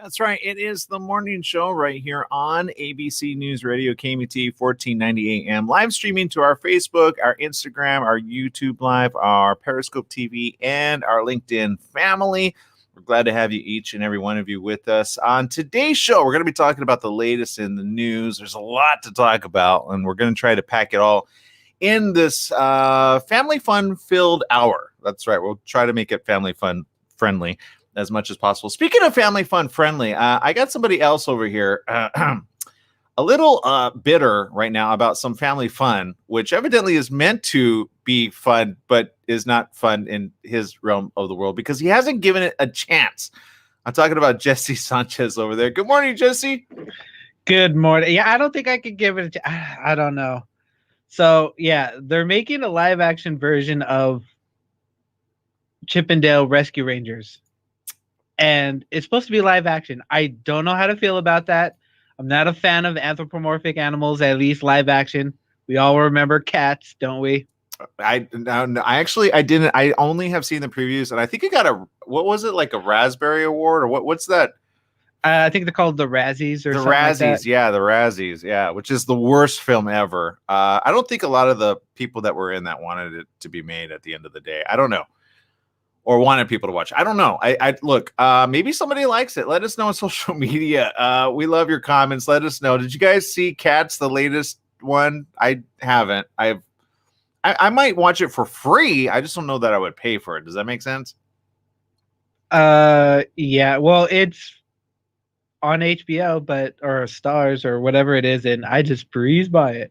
That's right. It is the morning show right here on ABC News Radio, KMT 1490 AM, live streaming to our Facebook, our Instagram, our YouTube Live, our Periscope TV, and our LinkedIn family. We're glad to have you, each and every one of you, with us. On today's show, we're going to be talking about the latest in the news. There's a lot to talk about, and we're going to try to pack it all in this family fun-filled hour. That's right. We'll try to make it family fun friendly as much as possible. Speaking of family fun friendly, I got somebody else over here a little bitter right now about some family fun, which evidently is meant to be fun, but is not fun in his realm of the world because he hasn't given it a chance. I'm talking about Jesse Sanchez over there. Good morning, Jesse. Good morning. Yeah, I don't think I could give it I don't know. So, yeah, they're making a live action version of Chip and Dale Rescue Rangers. and it's supposed to be live action. I don't know how to feel about that. I'm not a fan of anthropomorphic animals, at least live action. We all remember Cats, don't we? I didn't. I only have seen the previews, and I think it got what was it, like a Raspberry Award or what's that? I think they're called the Razzies or The something like that. Razzies, yeah, the Razzies, yeah, which is the worst film ever. I don't think a lot of the people that were in that wanted it to be made at the end of the day. I don't know. Or wanted people to watch. I don't know. I look, maybe somebody likes it. Let us know on social media. We love your comments. Let us know. Did you guys see Cats, the latest one? I haven't. I might watch it for free. I just don't know that I would pay for it. Does that make sense? Yeah. Well, it's on HBO, or Stars or whatever it is, and I just breeze by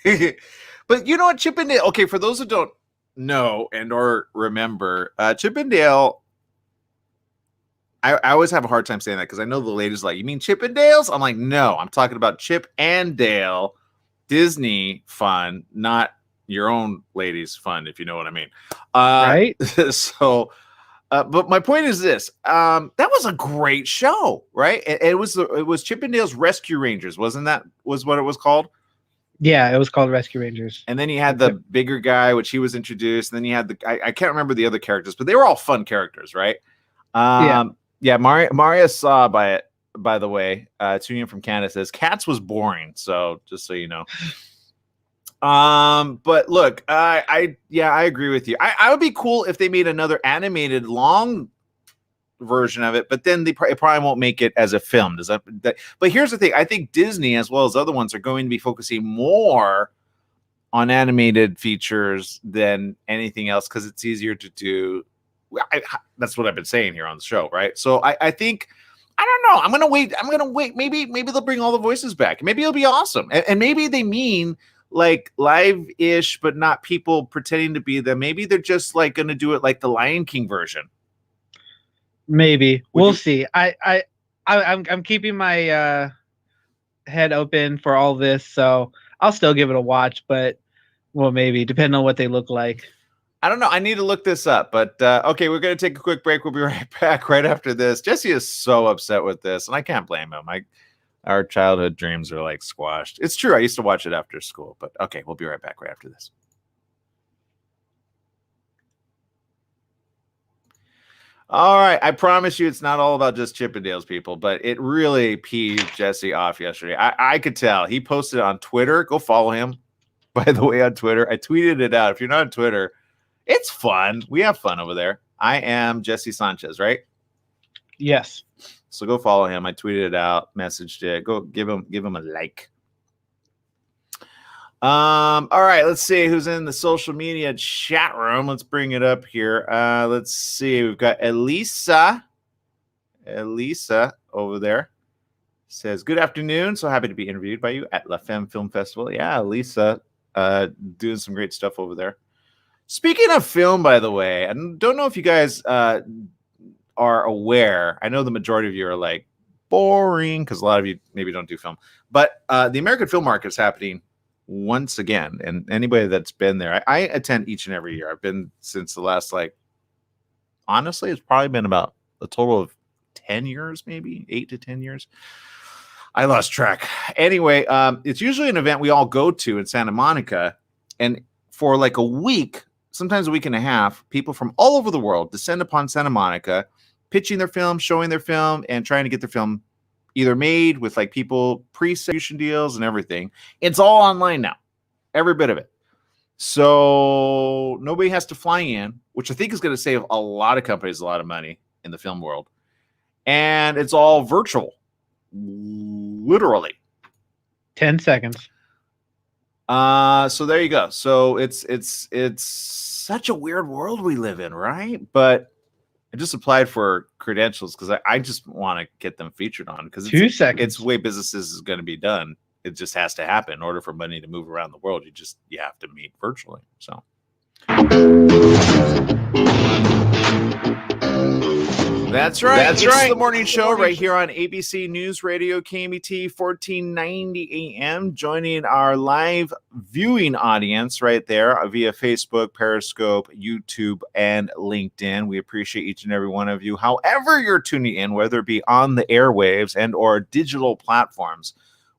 it. But you know what, Chip and Dale? Okay, for those who don't know and or remember, Chip and Dale. I always have a hard time saying that because I know the ladies like, you mean Chip and Dale's? I'm like, no, I'm talking about Chip and Dale, Disney fun, not your own ladies fun, if you know what I mean. right? So, but my point is this: that was a great show, right? It was Chip and Dale's Rescue Rangers, wasn't that was what it was called? Yeah, it was called Rescue Rangers. And then you had the bigger guy, which he was introduced. And then you had I can't remember the other characters, but they were all fun characters, right? Yeah. Maria saw by the way, tuning in from Canada says Cats was boring. So just so you know. But look, I agree with you. I would be cool if they made another animated long version of it, but then it probably won't make it as a film. But here's the thing: I think Disney, as well as other ones, are going to be focusing more on animated features than anything else because it's easier to do. That's what I've been saying here on the show, right? So I think. I don't know. I'm gonna wait. Maybe they'll bring all the voices back. Maybe it'll be awesome, and maybe they mean like live-ish, but not people pretending to be them. Maybe they're just like going to do it like the Lion King version. Maybe we'll see. I'm keeping my head open for all this, so I'll still give it a watch. But well, maybe depending on what they look like. I don't know. I need to look this up. But okay, we're going to take a quick break. We'll be right back right after this. Jesse is so upset with this, and I can't blame him. Our childhood dreams are like squashed. It's true. I used to watch it after school, but okay, we'll be right back right after this. All right. I promise you it's not all about just Chip and Dale's, people, but it really peeved Jesse off yesterday. I could tell. He posted it on Twitter. Go follow him, by the way, on Twitter. I tweeted it out. If you're not on Twitter, it's fun. We have fun over there. I am Jesse Sanchez, right? Yes. So go follow him. I tweeted it out, messaged it. Go give him a like. All right, let's see who's in the social media chat room. Let's bring it up here. Let's see. We've got Elisa over there. Says, good afternoon. So happy to be interviewed by you at La Femme Film Festival. Yeah, Elisa, doing some great stuff over there. Speaking of film, by the way, I don't know if you guys are aware. I know the majority of you are like boring because a lot of you maybe don't do film, but the American film market is happening once again. And anybody that's been there, I attend each and every year. I've been since the last, honestly, it's probably been about a total of 10 years, maybe 8 to 10 years. I lost track. Anyway, it's usually an event we all go to in Santa Monica. And for like a week, sometimes a week and a half, people from all over the world descend upon Santa Monica, pitching their film, showing their film, and trying to get their film either made with like people pre-distribution deals and everything. It's all online now, every bit of it. So nobody has to fly in, which I think is going to save a lot of companies a lot of money in the film world. And it's all virtual, literally. 10 seconds. So there you go. So it's such a weird world we live in, right? But I just applied for credentials because I just want to get them featured on because 2 seconds. It's the way businesses is going to be done. It just has to happen in order for money to move around the world. You have to meet virtually. So That's right. It's the morning show right here on ABC News Radio, KMET 1490 AM. Joining our live viewing audience right there via Facebook, Periscope, YouTube, and LinkedIn. We appreciate each and every one of you. However you're tuning in, whether it be on the airwaves and or digital platforms,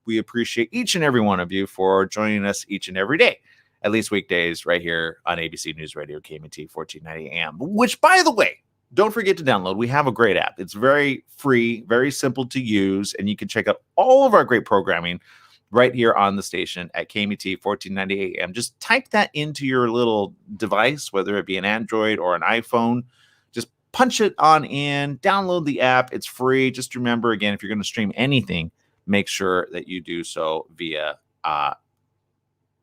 we appreciate each and every one of you for joining us each and every day, at least weekdays right here on ABC News Radio, KMET 1490 AM, which, by the way, don't forget to download. We have a great app. It's very free, very simple to use, and you can check out all of our great programming right here on the station at KMET 1490 AM. Just type that into your little device, whether it be an Android or an iPhone. Just punch it on in, download the app. It's free. Just remember, again, if you're going to stream anything, make sure that you do so via a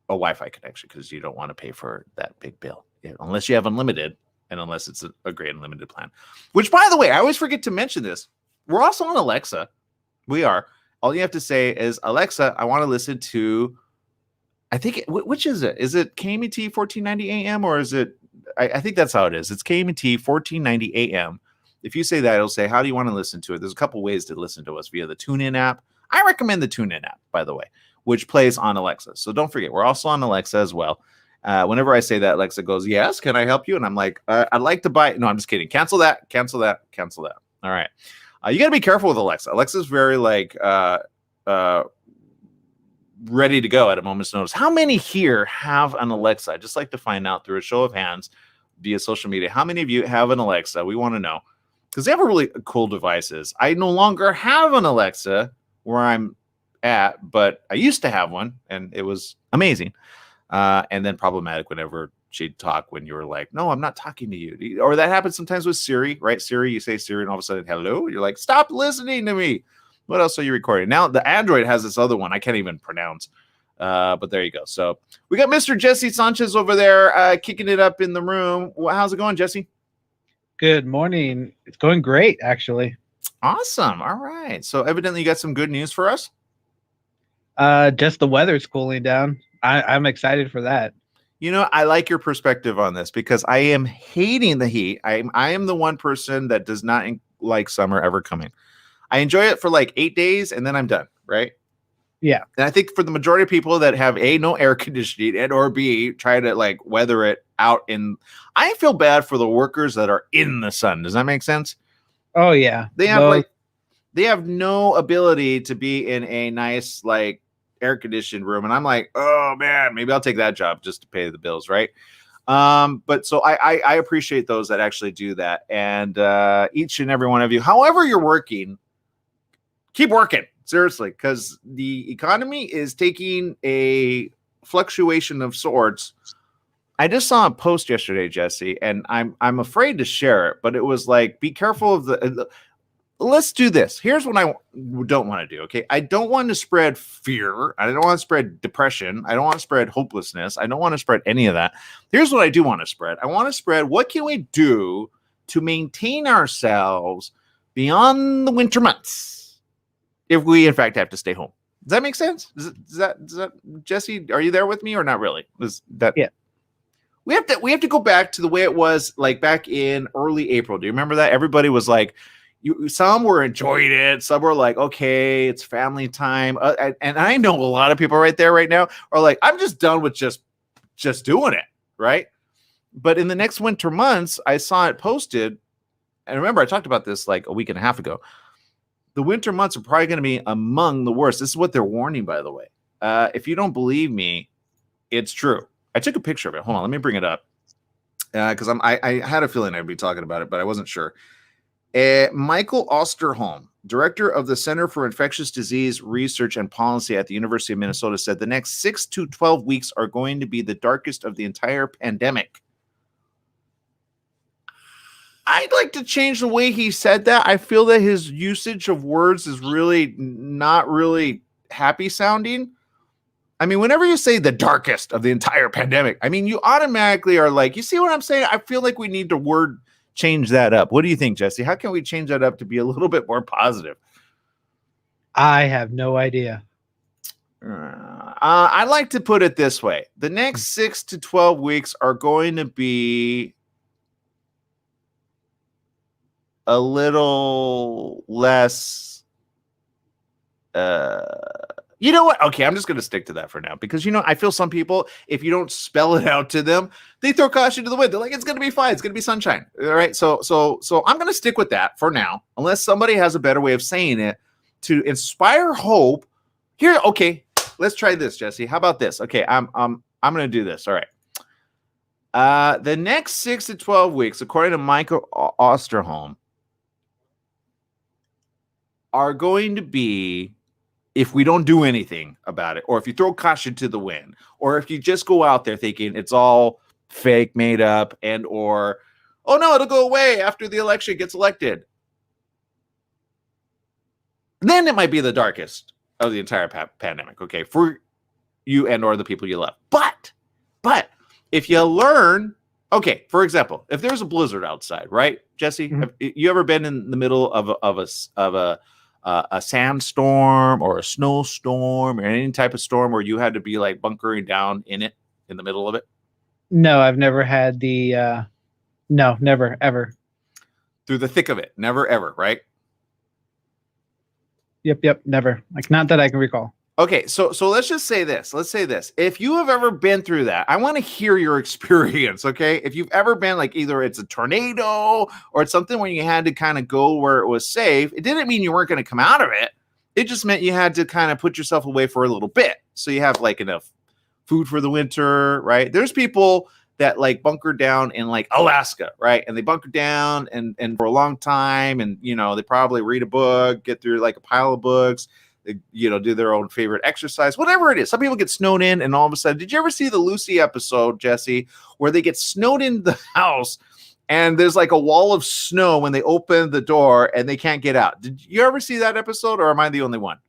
Wi-Fi connection, because you don't want to pay for that big bill unless you have unlimited. And unless it's a great unlimited plan, which, by the way, I always forget to mention this. We're also on Alexa. We are. All you have to say is, Alexa, I want to listen to, I think, which is it? Is it KMET 1490 AM or is it, I think that's how it is. It's KMET 1490 AM. If you say that, it'll say, how do you want to listen to it? There's a couple ways to listen to us via the TuneIn app. I recommend the TuneIn app, by the way, which plays on Alexa. So don't forget, we're also on Alexa as well. Whenever I say that, Alexa goes, yes, can I help you? And I'm like, I'd like to buy. No, I'm just kidding. Cancel that. Cancel that. Cancel that. All right. You got to be careful with Alexa. Alexa's very ready to go at a moment's notice. How many here have an Alexa? I'd just like to find out through a show of hands via social media. How many of you have an Alexa? We want to know, because they have really cool devices. I no longer have an Alexa where I'm at, but I used to have one, and it was amazing. And then problematic whenever she'd talk when you were like, no, I'm not talking to you. Or that happens sometimes with Siri, right? Siri, you say Siri, and all of a sudden, hello. You're like, stop listening to me. What else are you recording? Now, the Android has this other one I can't even pronounce. But there you go. So we got Mr. Jesse Sanchez over there kicking it up in the room. Well, how's it going, Jesse? Good morning. It's going great, actually. Awesome. All right. So evidently you got some good news for us. Just the weather's cooling down. I'm excited for that. You know, I like your perspective on this because I am hating the heat. I am the one person that does not like summer ever coming. I enjoy it for like 8 days and then I'm done, right? Yeah. And I think for the majority of people that have A, no air conditioning, and or B, try to like weather it out in, I feel bad for the workers that are in the sun. Does that make sense? Oh yeah. They have they have no ability to be in a nice like air conditioned room, and I'm like, oh man, maybe I'll take that job just to pay the bills, right? But so I appreciate those that actually do that, and each and every one of you, however you're working, keep working, seriously, because the economy is taking a fluctuation of sorts. I just saw a post yesterday, Jesse, and I'm afraid to share it, but it was like, be careful of the let's do this. Here's what I don't want to do. Okay. I don't want to spread fear. I don't want to spread depression. I don't want to spread hopelessness. I don't want to spread any of that. Here's what I do want to spread. I want to spread, what can we do to maintain ourselves beyond the winter months if we in fact have to stay home? Does that make sense? Does that Jesse, are you there with me or not really? Yeah. We have to go back to the way it was like back in early April. Do you remember that? Everybody was like, some were enjoying it. Some were like, okay, it's family time. And I know a lot of people right there right now are like, I'm just done with just doing it. Right. But in the next winter months, I saw it posted. And remember, I talked about this like a week and a half ago. The winter months are probably going to be among the worst. This is what they're warning, by the way. If you don't believe me, it's true. I took a picture of it. Hold on. Let me bring it up. Because I had a feeling I'd be talking about it, but I wasn't sure. Michael Osterholm, director of the Center for Infectious Disease Research and Policy at the University of Minnesota, said the next 6 to 12 weeks are going to be the darkest of the entire pandemic. I'd like to change the way he said that. I feel that his usage of words is really not really happy sounding. I mean, whenever you say the darkest of the entire pandemic, I mean, you automatically are like, you see what I'm saying? I feel like we need to change that up. What do you think, Jesse? How can we change that up to be a little bit more positive? I have no idea. I'd like to put it this way. The next 6 to 12 weeks are going to be a little less. You know what? Okay, I'm just going to stick to that for now because, I feel some people, if you don't spell it out to them, they throw caution to the wind. They're like, it's going to be fine. It's going to be sunshine. All right. So I'm going to stick with that for now, unless somebody has a better way of saying it to inspire hope. Here, okay, let's try this, Jesse. How about this? Okay, I'm going to do this. All right. The next 6 to 12 weeks, according to Michael Osterholm, are going to be, if we don't do anything about it, or if you throw caution to the wind, or if you just go out there thinking it's all fake, made up, and or, oh no, it'll go away after the election gets elected, then it might be the darkest of the entire pandemic, okay, for you and or the people you love. But if you learn, okay, for example, if there's a blizzard outside, right, Jesse? Mm-hmm. Have you ever been in the middle of a sandstorm or a snowstorm or any type of storm where you had to be like bunkering down in the middle of it? No, I've never had no, never, ever. Through the thick of it, never, ever, right? Yep, never. Like, not that I can recall. Okay, so let's just say this. Let's say this. If you have ever been through that, I want to hear your experience, okay? If you've ever been like either it's a tornado or it's something where you had to kind of go where it was safe, it didn't mean you weren't going to come out of it. It just meant you had to kind of put yourself away for a little bit. So you have like enough food for the winter, right? There's people that like bunker down in like Alaska, right? And they bunker down and for a long time, and they probably read a book, get through like a pile of books. They, do their own favorite exercise, whatever it is. Some people get snowed in, and all of a sudden, did you ever see the Lucy episode, Jesse, where they get snowed in the house and there's like a wall of snow when they open the door and they can't get out? Did you ever see that episode, or am I the only one?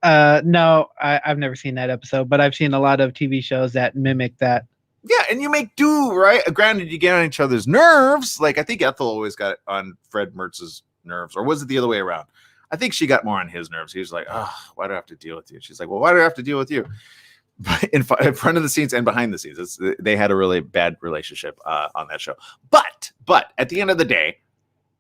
No, I've never seen that episode, but I've seen a lot of TV shows that mimic that. Yeah, and you make do, right? Granted, you get on each other's nerves. Like, I think Ethel always got on Fred Mertz's nerves, or was it the other way around? I think she got more on his nerves. He was like, oh, why do I have to deal with you? She's like, well, why do I have to deal with you? In front of the scenes and behind the scenes. They had a really bad relationship on that show. But at the end of the day,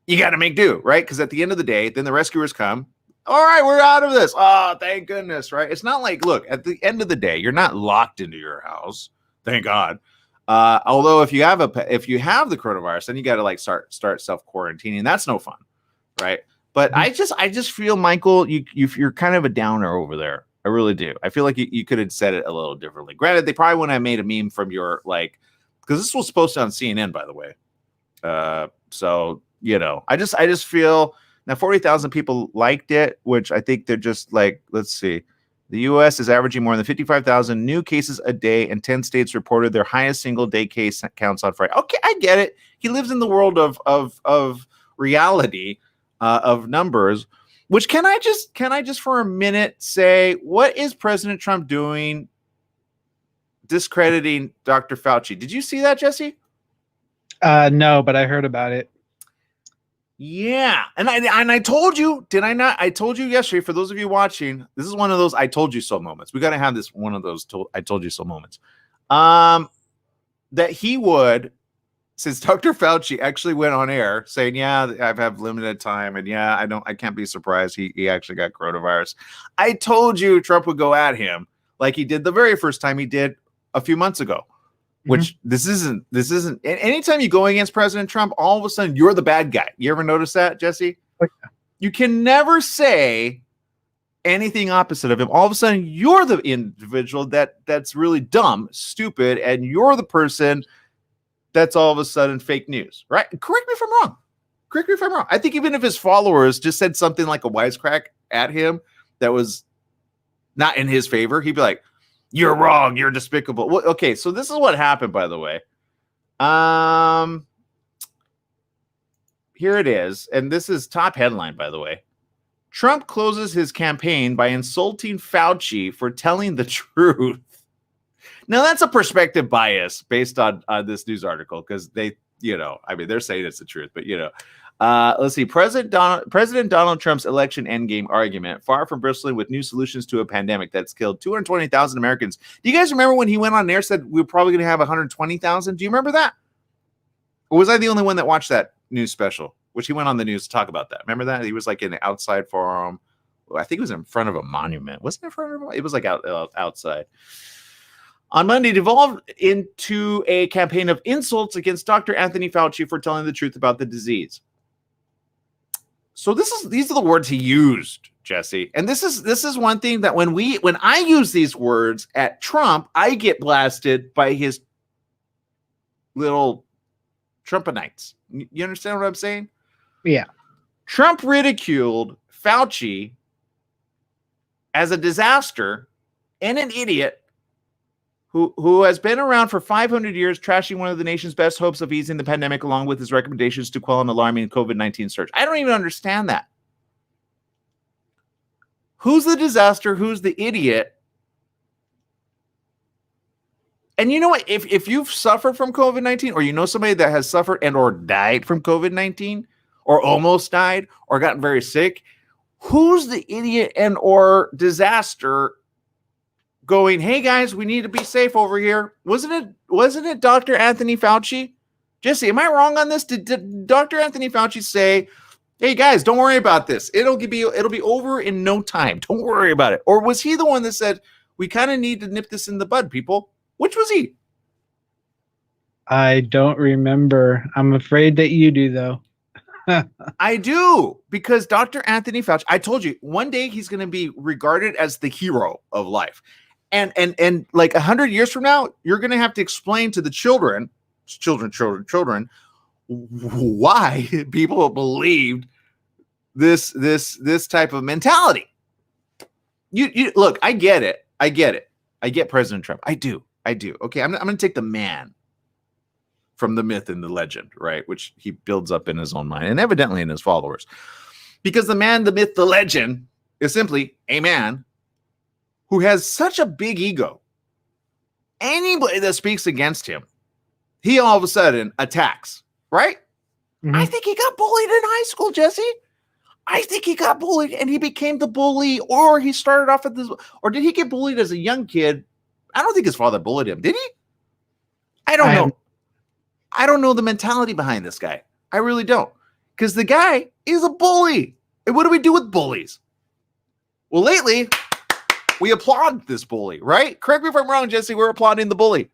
you got to make do, right? Because at the end of the day, then the rescuers come. All right, we're out of this. Oh, thank goodness, right? It's not like, look, at the end of the day, you're not locked into your house. Thank God. Although if you have the coronavirus, then you got to like start self-quarantining. That's no fun, right? But I just feel, Michael, you're kind of a downer over there. I really do. I feel like you could have said it a little differently. Granted, they probably wouldn't have made a meme from your because this was posted on CNN, by the way. So I just feel now 40,000 people liked it, which I think they're just like, let's see. The U.S. is averaging more than 55,000 new cases a day, and 10 states reported their highest single day case counts on Friday. Okay, I get it. He lives in the world of reality. Of numbers, which can I just for a minute say, what is President Trump doing discrediting Dr. Fauci? Did you see that, Jesse? No, but I heard about it. Yeah, and I told you, did I not? I told you yesterday, for those of you watching, this is one of those I told you so moments. We got to have this one of those I told you so moments. That he would, since Dr. Fauci actually went on air saying, yeah, I have limited time, and yeah, I can't be surprised he actually got coronavirus. I told you Trump would go at him like he did the very first time he did a few months ago, which this isn't, anytime you go against President Trump, all of a sudden you're the bad guy. You ever notice that, Jesse? You can never say anything opposite of him. All of a sudden you're the individual that's really dumb, stupid, and you're the person that's all of a sudden fake news, right? Correct me if I'm wrong. I think even if his followers just said something like a wisecrack at him that was not in his favor, he'd be like, you're wrong, you're despicable. Well, okay, so this is what happened, by the way. Here it is, and this is top headline, by the way. Trump closes his campaign by insulting Fauci for telling the truth. Now, that's a perspective bias based on this news article, because they're saying it's the truth, but let's see. President Donald Trump's election endgame argument, far from bristling with new solutions to a pandemic that's killed 220,000 Americans. Do you guys remember when he went on air, said we were probably going to have 120,000? Do you remember that? Or was I the only one that watched that news special which he went on the news to talk about that. Remember that? He was like in the outside forum. I think it was in front of a monument. Wasn't it in front of a, it was like outside. On Monday, devolved into a campaign of insults against Dr. Anthony Fauci for telling the truth about the disease. So these are the words he used, Jesse. And this is one thing that when I use these words at Trump, I get blasted by his little Trumpanites. You understand what I'm saying? Yeah. Trump ridiculed Fauci as a disaster and an idiot who has been around for 500 years, trashing one of the nation's best hopes of easing the pandemic, along with his recommendations to quell an alarming COVID-19 surge. I don't even understand that. Who's the disaster? Who's the idiot? And you know what? If you've suffered from COVID-19, or you know somebody that has suffered and or died from COVID-19, or almost died, or gotten very sick, who's the idiot and or disaster going, hey guys, we need to be safe over here? Wasn't it Dr. Anthony Fauci? Jesse, am I wrong on this? Did Dr. Anthony Fauci say, hey guys, don't worry about this. It'll be over in no time. Don't worry about it. Or was he the one that said, we kind of need to nip this in the bud, people? Which was he? I don't remember. I'm afraid that you do, though. I do, because Dr. Anthony Fauci, I told you, one day he's going to be regarded as the hero of life. And like 100 years from now, you're going to have to explain to the children, why people believed this type of mentality. You look, I get it. I get President Trump. I do. Okay, I'm going to take the man from the myth and the legend, right? Which he builds up in his own mind and evidently in his followers. Because the man, the myth, the legend is simply a man who has such a big ego. Anybody that speaks against him, he all of a sudden attacks, right? Mm-hmm. I think he got bullied in high school, Jesse. I think he got bullied and he became the bully, or he started off at this, or did he get bullied as a young kid? I don't think his father bullied him. Did he? I don't know. I don't know the mentality behind this guy. I really don't. Because the guy is a bully. And what do we do with bullies? Well, lately, we applaud this bully, right? Correct me if I'm wrong, Jesse. We're applauding the bully.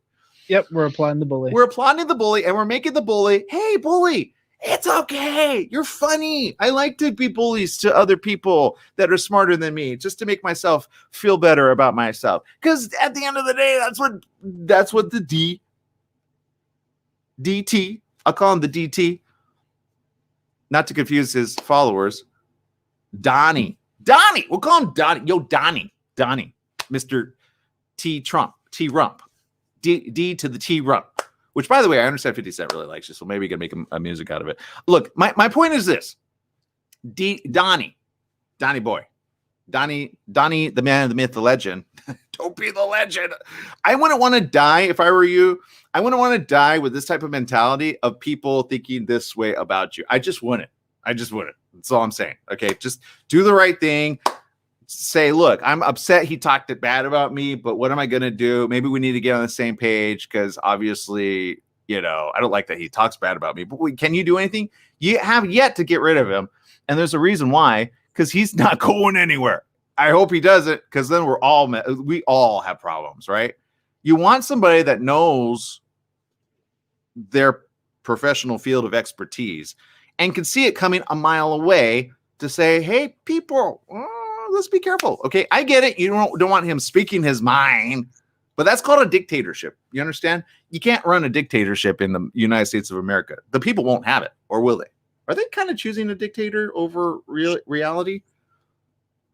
Yep, we're applauding the bully. We're applauding the bully, and we're making the bully, hey, bully, it's okay. You're funny. I like to be bullies to other people that are smarter than me, just to make myself feel better about myself. Because at the end of the day, that's what the DT, I'll call him the DT, not to confuse his followers, Donnie, we'll call him Donnie. Yo, Donnie, Mr. T Rump, D to the T Rump, which, by the way, I understand 50 Cent really likes you, so maybe we can make a music out of it. Look, my point is this: Donnie boy, Donnie, the man, the myth, the legend. Don't be the legend. I wouldn't want to die if I were you. I wouldn't want to die with this type of mentality of people thinking this way about you. I just wouldn't. That's all I'm saying. Okay, just do the right thing. Say, look, I'm upset he talked it bad about me, but what am I going to do? Maybe we need to get on the same page, because obviously, I don't like that he talks bad about me. But can you do anything? You have yet to get rid of him. And there's a reason why, because he's not going anywhere. I hope he doesn't, because then we all have problems, right? You want somebody that knows their professional field of expertise and can see it coming a mile away to say, hey, people, let's be careful. Okay, I get it. You don't want him speaking his mind, but that's called a dictatorship. You understand? You can't run a dictatorship in the United States of America. The people won't have it, or will they? Are they kind of choosing a dictator over reality?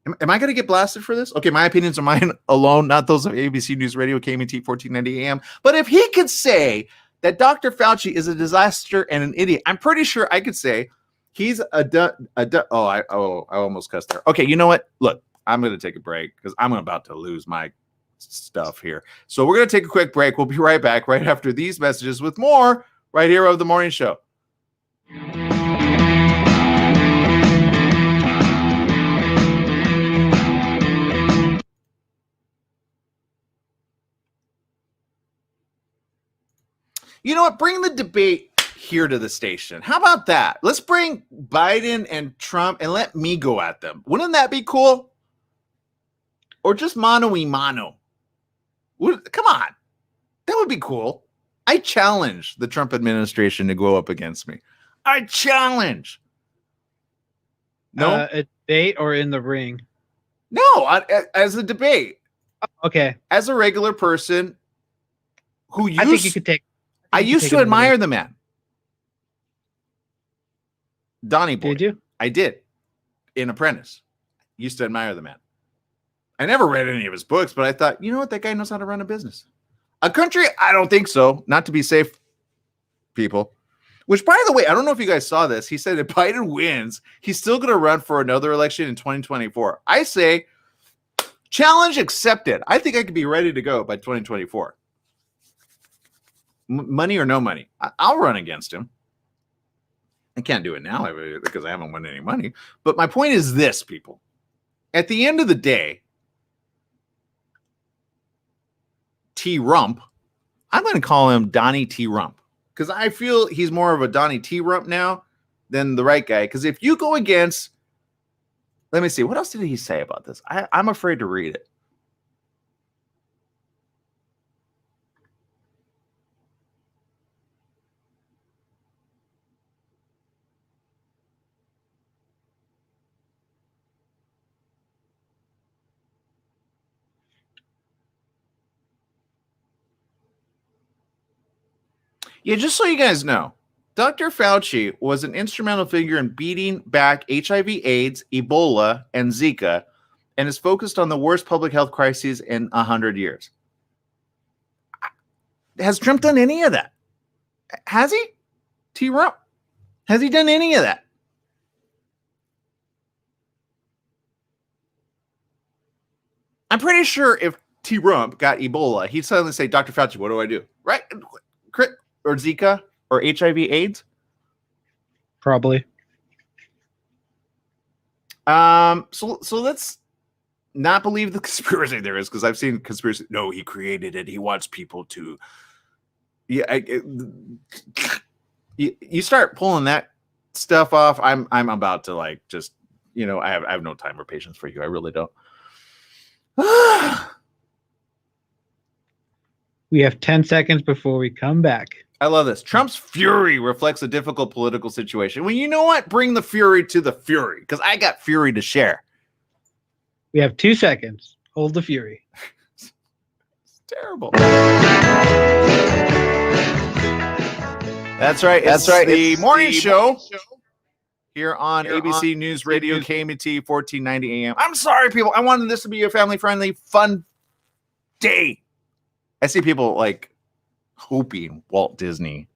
Am I going to get blasted for this? Okay, my opinions are mine alone, not those of ABC News Radio, KMT 1490 AM. But if he could say that Dr. Fauci is a disaster and an idiot, I'm pretty sure I could say he's I almost cussed there. Okay, you know what? Look, I'm going to take a break because I'm about to lose my stuff here. So we're going to take a quick break. We'll be right back right after these messages with more right here of The Morning Show. You know what? Bring the debate here to the station. How about that? Let's bring Biden and Trump and let me go at them. Wouldn't that be cool? Or just mano-y-mano. Come on. That would be cool. I challenge the Trump administration to go up against me. I challenge. No? A debate or in the ring? No, as a debate. Okay. As a regular person who used... I think you could take... I used to admire the man. Donnie Boy. Did you? I did. In Apprentice. Used to admire the man. I never read any of his books, but I thought, you know what? That guy knows how to run a business. A country? I don't think so. Not to be safe, people. Which, by the way, I don't know if you guys saw this. He said if Biden wins, he's still going to run for another election in 2024. I say, challenge accepted. I think I could be ready to go by 2024. Money or no money, I'll run against him. I can't do it now because I haven't won any money. But my point is this, people. At the end of the day, T. Rump, I'm going to call him Donnie T. Rump because I feel he's more of a Donnie T. Rump now than the right guy. Because if you go against, let me see, what else did he say about this? I'm afraid to read it. Yeah, just so you guys know, Dr. Fauci was an instrumental figure in beating back HIV/AIDS, Ebola, and Zika, and is focused on the worst public health crises in 100 years. Has Trump done any of that? Has he? T. Rump? Has he done any of that? I'm pretty sure if T. Rump got Ebola, he'd suddenly say, Dr. Fauci, what do I do? Right? Or Zika or HIV/AIDS? Probably. So let's not believe the conspiracy theories because I've seen conspiracy. No, he created it. He wants people to. Yeah, you start pulling that stuff off. I'm about to like just I have no time or patience for you. I really don't. We have 10 seconds before we come back. I love this. Trump's fury reflects a difficult political situation. Well, you know what? Bring the fury to the fury because I got fury to share. We have 2 seconds. Hold the fury. It's terrible. That's right. That's right. The morning show here on ABC News Radio, KMT 1490 AM. I'm sorry, people. I wanted this to be a family-friendly, fun day. I see people like hoping Walt Disney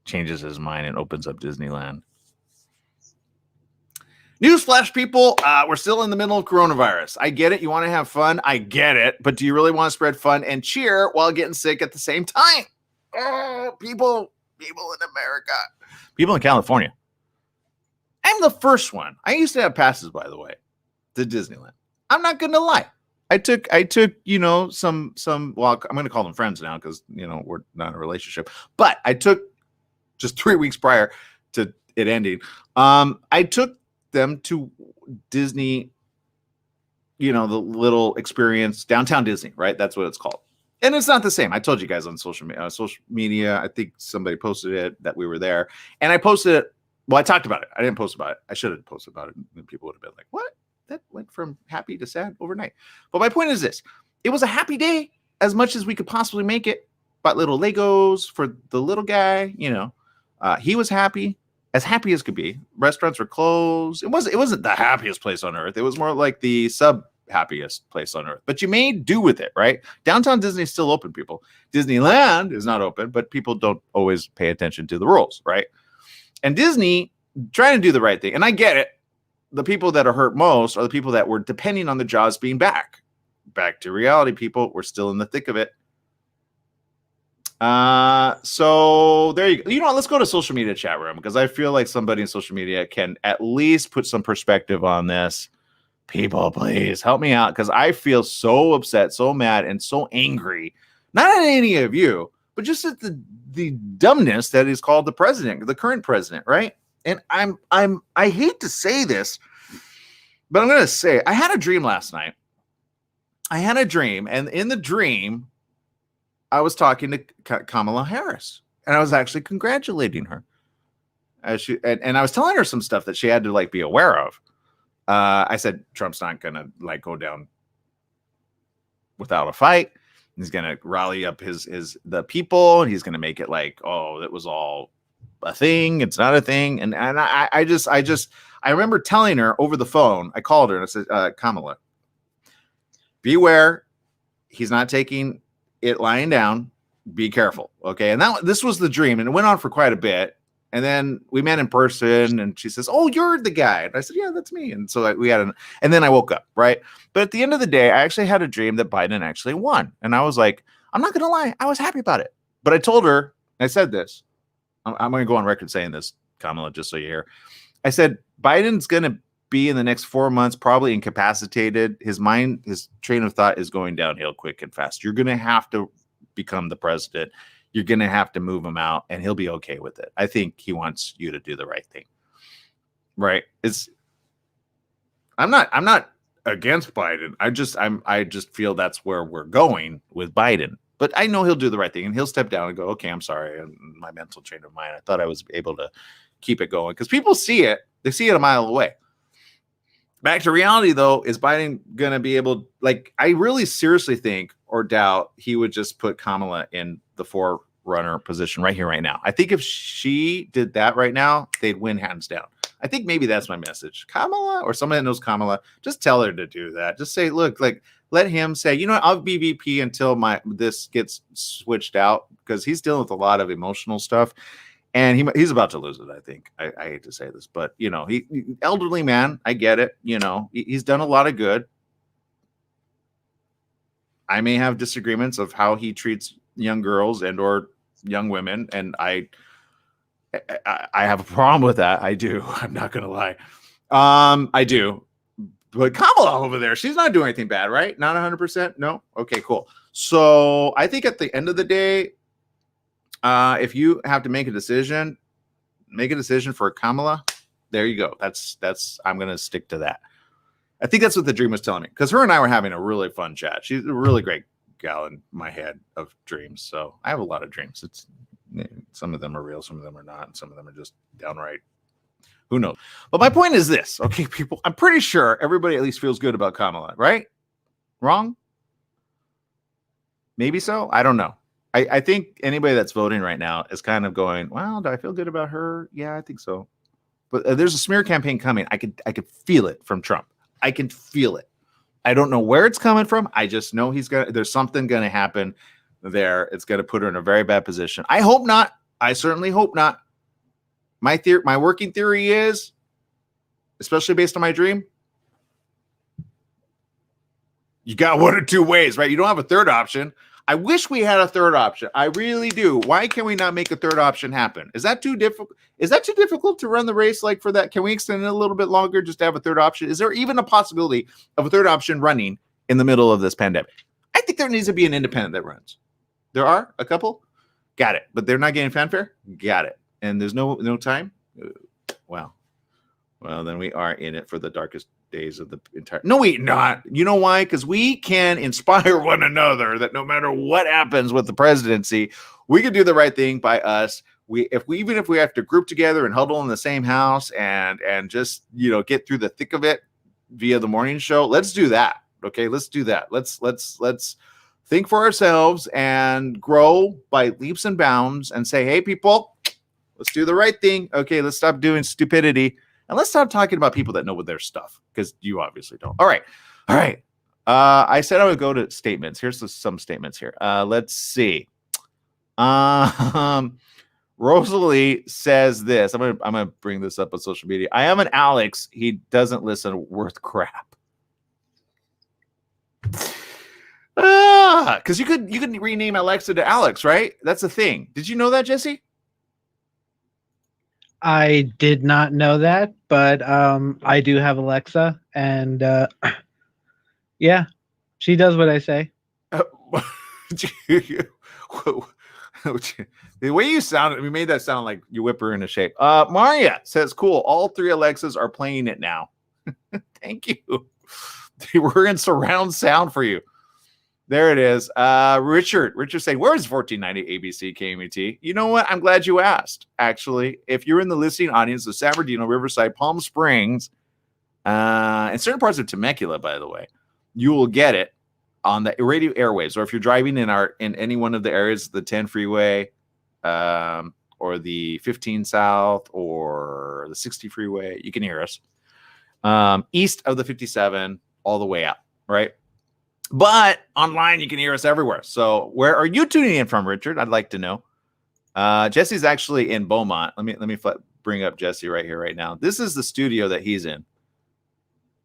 changes his mind and opens up Disneyland. Newsflash, people, we're still in the middle of coronavirus. I get it. You want to have fun. I get it. But do you really want to spread fun and cheer while getting sick at the same time? Oh, people in America, people in California. I'm the first one. I used to have passes, by the way, to Disneyland. I'm not going to lie. I took, some, well, I'm going to call them friends now because, we're not in a relationship, but I took just 3 weeks prior to it ending. I took them to Disney, the little experience, Downtown Disney, right? That's what it's called. And it's not the same. I told you guys on social media, I think somebody posted it that we were there and I posted it. Well, I talked about it. I didn't post about it. I should have posted about it. And people would have been like, what? That went from happy to sad overnight. But my point is this. It was a happy day as much as we could possibly make it. Bought little Legos for the little guy. He was happy as could be. Restaurants were closed. It wasn't the happiest place on earth. It was more like the happiest place on earth. But you made do with it, right? Downtown Disney is still open, people. Disneyland is not open, but people don't always pay attention to the rules, right? And Disney trying to do the right thing. And I get it. The people that are hurt most are the people that were depending on the jobs being back. Back to reality, people. We're still in the thick of it. So there you go. You know what? Let's go to social media chat room because I feel like somebody in social media can at least put some perspective on this. People, please help me out because I feel so upset, so mad, and so angry. Not at any of you, but just at the dumbness that is called the president, the current president, right? And I hate to say this, but I'm going to say I had a dream last night. I had a dream, and in the dream, I was talking to Kamala Harris, and I was actually congratulating her. And I was telling her some stuff that she had to like be aware of. I said Trump's not going to like go down without a fight. He's going to rally up the people, and he's going to make it like, oh, that was all a thing. It's not a thing. And I remember telling her over the phone. I called her and I said, Kamala, beware. He's not taking it lying down. Be careful. Okay. And this was the dream, and it went on for quite a bit. And then we met in person, and she says, oh, you're the guy. And I said, yeah, that's me. And so and then I woke up, right? But at the end of the day, I actually had a dream that Biden actually won. And I was like, I'm not going to lie. I was happy about it. But I told her, I said this, I'm going to go on record saying this, Kamala, just so you hear. I said, Biden's going to be in the next 4 months, probably incapacitated. His train of thought is going downhill quick and fast. You're going to have to become the president. You're going to have to move him out, and he'll be okay with it. I think he wants you to do the right thing. Right. I'm not against Biden. I just feel that's where we're going with Biden, but I know he'll do the right thing, and he'll step down and go, okay, I'm sorry. And my mental train of mind, I thought I was able to keep it going, because people see it. They see it a mile away. Back to reality, though, is Biden going to be able, like, I really seriously think or doubt he would just put Kamala in the forerunner position right here, right now. I think if she did that right now, they'd win hands down. I think maybe that's my message. Kamala, or somebody that knows Kamala, just tell her to do that. Just say, look, like, let him say, you know what, I'll be VP until this gets switched out, because he's dealing with a lot of emotional stuff. And he's about to lose it, I think. I hate to say this, but, you know, he elderly man. I get it. You know, he's done a lot of good. I may have disagreements of how he treats young girls and or young women, and I have a problem with that. I do. I'm not going to lie. I do. But Kamala over there, she's not doing anything bad, right? Not 100%? No? Okay, cool. So I think at the end of the day, if you have to make a decision for Kamala. There you go. I'm going to stick to that. I think that's what the dream was telling me, because her and I were having a really fun chat. She's a really great gal in my head of dreams. So I have a lot of dreams. Some of them are real, some of them are not, and some of them are just downright, who knows? But my point is this, okay, people, I'm pretty sure everybody at least feels good about Kamala, right? Wrong? Maybe so. I don't know. I think anybody that's voting right now is kind of going, well, do I feel good about her? Yeah, I think so. But there's a smear campaign coming. I could feel it from Trump. I can feel it. I don't know where it's coming from. I just know there's something going to happen there. It's going to put her in a very bad position. I hope not. I certainly hope not. My working theory is, especially based on my dream, you got one or two ways, right? You don't have a third option. I wish we had a third option. I really do. Why can we not make a third option happen? Is that too difficult? Is that too difficult to run the race like for that? Can we extend it a little bit longer just to have a third option? Is there even a possibility of a third option running in the middle of this pandemic? I think there needs to be an independent that runs. There are a couple. Got it. But they're not getting fanfare? Got it. And there's no time? Wow. Well, then we are in it for the darkest days of the entire. No, we not. You know why? Because we can inspire one another that no matter what happens with the presidency, we can do the right thing by us. Even if we have to group together and huddle in the same house and just, you know, get through the thick of it via the morning show, let's do that. Okay, let's do that. Let's think for ourselves and grow by leaps and bounds and say, hey, people, let's do the right thing. Okay, let's stop doing stupidity. And let's stop talking about people that know their stuff, because you obviously don't. All right. I said I would go to statements. Here's some statements here. Let's see. Rosalie says this. I'm gonna bring this up on social media. I am an Alex. He doesn't listen worth crap. Because you could rename Alexa to Alex, right? That's a thing. Did you know that, Jesse? I did not know that, but I do have Alexa, and yeah, she does what I say. The way you sounded, we made that sound like you whip her into shape. Maria says, cool. All 3 Alexas are playing it now. Thank you. We're in surround sound for you. There it is. Richard saying, where is 1490 ABC KMET? You know what? I'm glad you asked, actually. If you're in the listening audience of San Bernardino, Riverside, Palm Springs, and certain parts of Temecula, by the way, you will get it on the radio airwaves. Or if you're driving in any one of the areas, the 10 freeway, or the 15 South, or the 60 freeway, you can hear us. East of the 57, all the way out, right? But online, you can hear us everywhere. So where are you tuning in from, Richard? I'd like to know. Jesse's actually in Beaumont. Let me bring up Jesse right here, right now. This is the studio that he's in.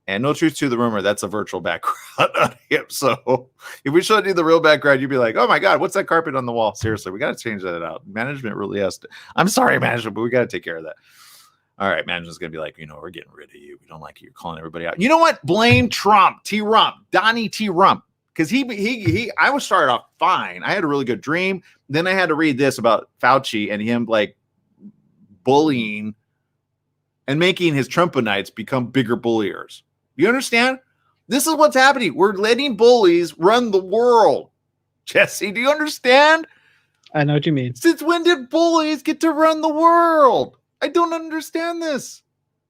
And no truth to the rumor, that's a virtual background on him. So if we showed you the real background, you'd be like, oh my God, what's that carpet on the wall? Seriously, we got to change that out. Management really has to. I'm sorry, management, but we got to take care of that. All right, management's going to be like, we're getting rid of you. We don't like you. You're calling everybody out. You know what? Blame Trump, T-Rump, Donnie T-Rump. Because I was started off fine. I had a really good dream. Then I had to read this about Fauci and him like bullying and making his Trumponites become bigger bulliers. You understand? This is what's happening. We're letting bullies run the world. Jesse, do you understand? I know what you mean. Since when did bullies get to run the world? I don't understand this.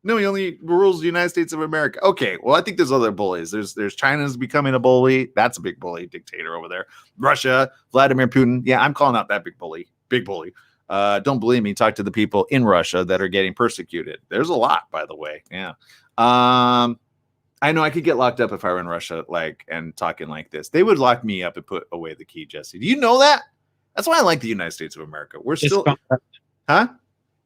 No, he only rules the United States of America. Okay, well, I think there's other bullies. There's China's becoming a bully. That's a big bully dictator over there. Russia, Vladimir Putin. Yeah, I'm calling out that big bully. Big bully. Don't believe me. Talk to the people in Russia that are getting persecuted. There's a lot, by the way. Yeah. I know I could get locked up if I were in Russia, and talking like this. They would lock me up and put away the key, Jesse. Do you know that? That's why I like the United States of America. We're still, huh?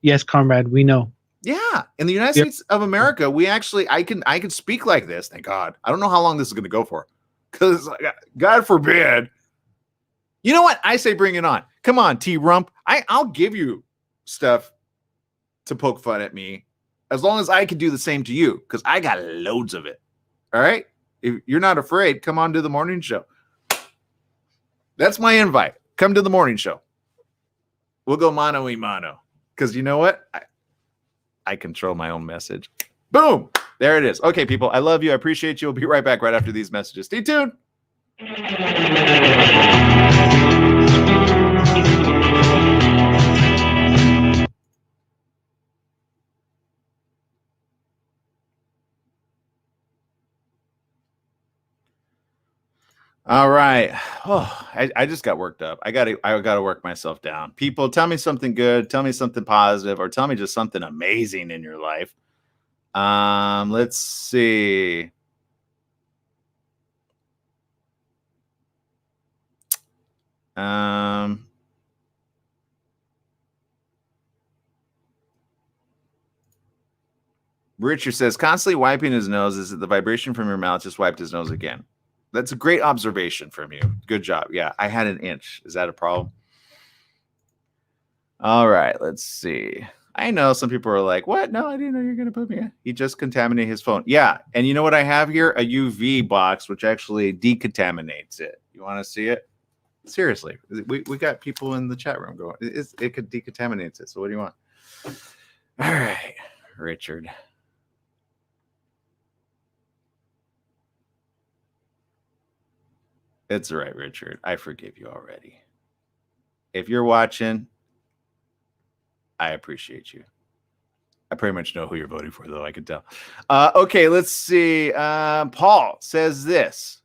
Yes, comrade, we know. Yeah, in the United States of America, we actually, I can speak like this. Thank God. I don't know how long this is going to go for, because God forbid. You know what? I say bring it on. Come on, T-Rump. I'll give you stuff to poke fun at me, as long as I can do the same to you, because I got loads of it. All right? If you're not afraid, come on to the morning show. That's my invite. Come to the morning show. We'll go mano y mano. Because you know what? I control my own message. Boom. There it is. Okay, people. I love you. I appreciate you. We'll be right back right after these messages. Stay tuned. All right. Oh, I just got worked up. I gotta work myself down. People, tell me something good, tell me something positive, or tell me just something amazing in your life. Let's see. Richard says, constantly wiping his nose. Is it the vibration from your mouth just wiped his nose again? That's a great observation from you. Good job. Yeah, I had an inch. Is that a problem? All right, let's see. I know some people are like, what? No, I didn't know you were going to put me in. He just contaminated his phone. Yeah, and you know what I have here? A UV box, which actually decontaminates it. You want to see it? Seriously. We got people in the chat room going, it could decontaminate it. So what do you want? All right, Richard. It's all right, Richard. I forgive you already. If you're watching, I appreciate you. I pretty much know who you're voting for, though. I can tell. Okay, let's see. Paul says this.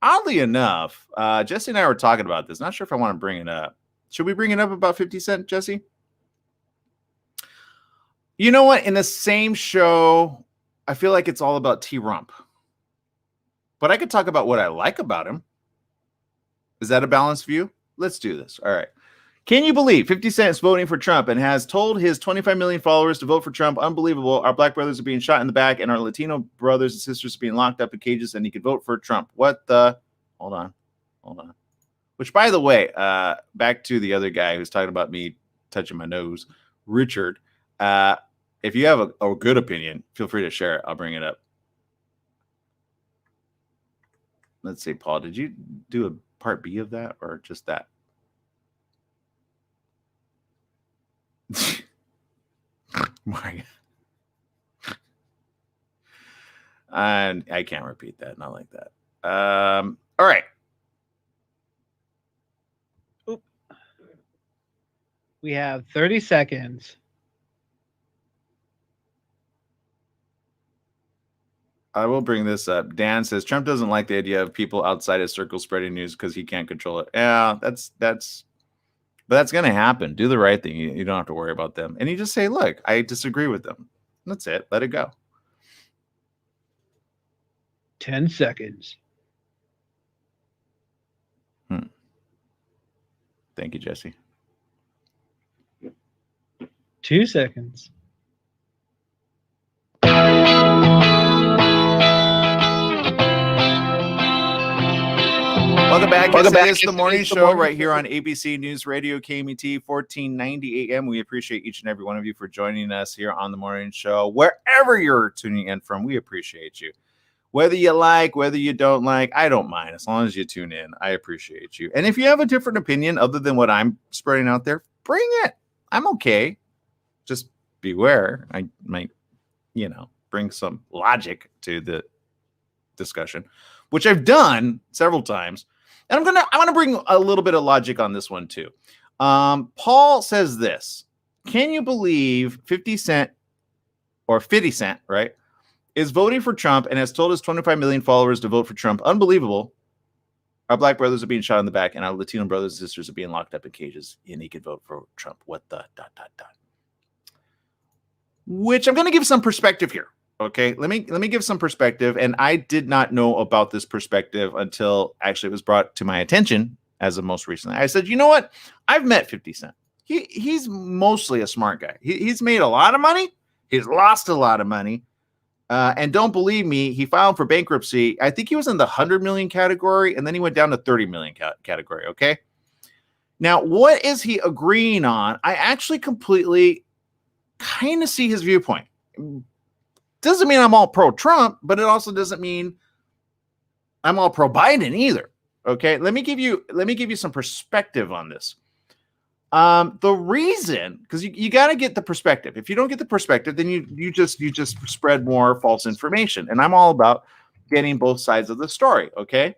Oddly enough, Jesse and I were talking about this. Not sure if I want to bring it up. Should we bring it up about 50 Cent, Jesse? You know what? In the same show, I feel like it's all about T-Rump. But I could talk about what I like about him. Is that a balanced view? Let's do this. All right. Can you believe 50 Cent is voting for Trump and has told his 25 million followers to vote for Trump? Unbelievable. Our black brothers are being shot in the back and our Latino brothers and sisters are being locked up in cages and he could vote for Trump. What the? Hold on. Which, by the way, back to the other guy who's talking about me touching my nose, Richard. If you have a good opinion, feel free to share it. I'll bring it up. Let's see, Paul, did you do a part B of that or just that? And I can't repeat that. Not like that. All right. Oop. We have 30 seconds. I will bring this up. Dan says Trump doesn't like the idea of people outside his circle spreading news because he can't control it. Yeah, but that's going to happen. Do the right thing. You don't have to worry about them. And you just say, look, I disagree with them. That's it. Let it go. 10 seconds. Thank you, Jesse. 2 seconds. Welcome back. It's the morning show right here on ABC News Radio, KMET 1490 AM. We appreciate each and every one of you for joining us here on the morning show. Wherever you're tuning in from, we appreciate you. Whether you like, whether you don't like, I don't mind. As long as you tune in, I appreciate you. And if you have a different opinion other than what I'm spreading out there, bring it. I'm okay. Just beware. I might, bring some logic to the discussion, which I've done several times. And I want to bring a little bit of logic on this one too. Paul says this: can you believe 50 Cent, right, is voting for Trump and has told his 25 million followers to vote for Trump? Unbelievable. Our black brothers are being shot in the back and our Latino brothers and sisters are being locked up in cages, and he could vote for Trump. What the ... Which I'm going to give some perspective here. Okay, let me give some perspective. And I did not know about this perspective until actually it was brought to my attention as of most recently. I said, you know what? I've met 50 Cent. He's mostly a smart guy. He's made a lot of money. He's lost a lot of money. And don't believe me, he filed for bankruptcy. I think he was in the 100 million category, and then he went down to 30 million category. Okay. Now, what is he agreeing on? I actually completely kind of see his viewpoint. Doesn't mean I'm all pro-Trump, but it also doesn't mean I'm all pro-Biden either. Okay, let me give you some perspective on this. The reason, because you got to get the perspective. If you don't get the perspective, then you just spread more false information. And I'm all about getting both sides of the story. Okay.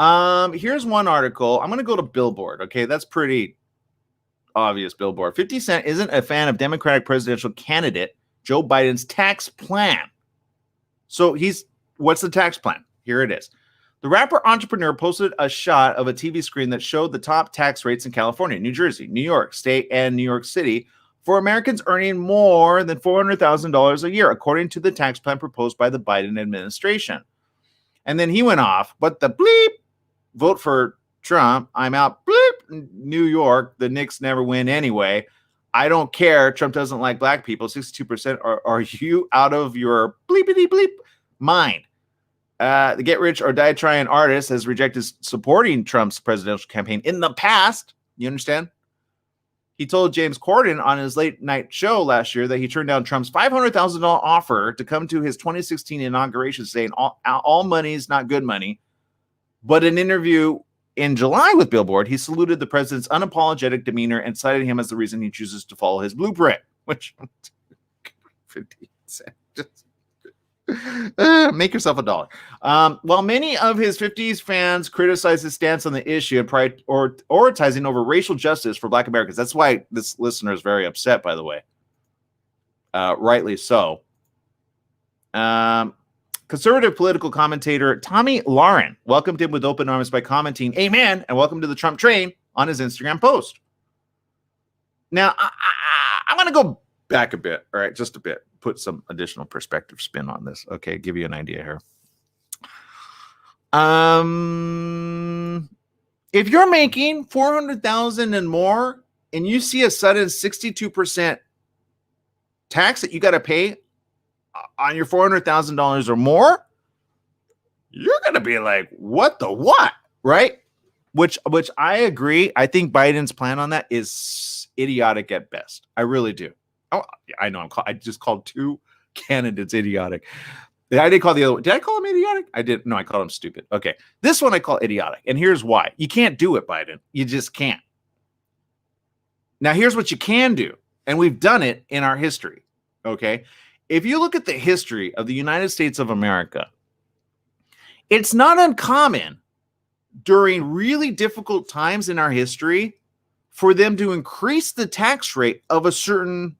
Here's one article. I'm going to go to Billboard. Okay, that's pretty obvious. Billboard. 50 Cent isn't a fan of Democratic presidential candidate Joe Biden's tax plan. So what's the tax plan? Here it is. The rapper entrepreneur posted a shot of a TV screen that showed the top tax rates in California, New Jersey, New York State, and New York City for Americans earning more than $400,000 a year, according to the tax plan proposed by the Biden administration. And then he went off, but the bleep, vote for Trump, I'm out, bleep, New York, the Knicks never win anyway. I don't care. Trump doesn't like black people. 62%. Are you out of your bleepity bleep mind? The Get Rich or Die Trying artist has rejected supporting Trump's presidential campaign in the past. You understand? He told James Corden on his late night show last year that he turned down Trump's $500,000 offer to come to his 2016 inauguration, saying all money is not good money. But in an interview in July with Billboard, he saluted the president's unapologetic demeanor and cited him as the reason he chooses to follow his blueprint, which 50 cents. Just make yourself $1. While many of his 50s fans criticize his stance on the issue and prioritizing over racial justice for black Americans. That's why this listener is very upset, by the way. Rightly so. Conservative political commentator Tommy Lauren welcomed him with open arms by commenting, "Amen," and "Welcome to the Trump train" on his Instagram post. Now, I'm going to go back a bit, all right, just a bit, put some additional perspective spin on this. Okay, give you an idea here. If you're making $400,000 and more, and you see a sudden 62% tax that you got to pay on your $400,000 or more, you're going to be like, what the what? Right? Which I agree. I think Biden's plan on that is idiotic at best. I really do. Oh, I know. I just called two candidates idiotic. I did call the other one. Did I call him idiotic? I did. No, I called him stupid. Okay. This one I call idiotic. And here's why. You can't do it, Biden. You just can't. Now, here's what you can do. And we've done it in our history. Okay. if you look at the history of the United States of America, it's not uncommon during really difficult times in our history for them to increase the tax rate of a certain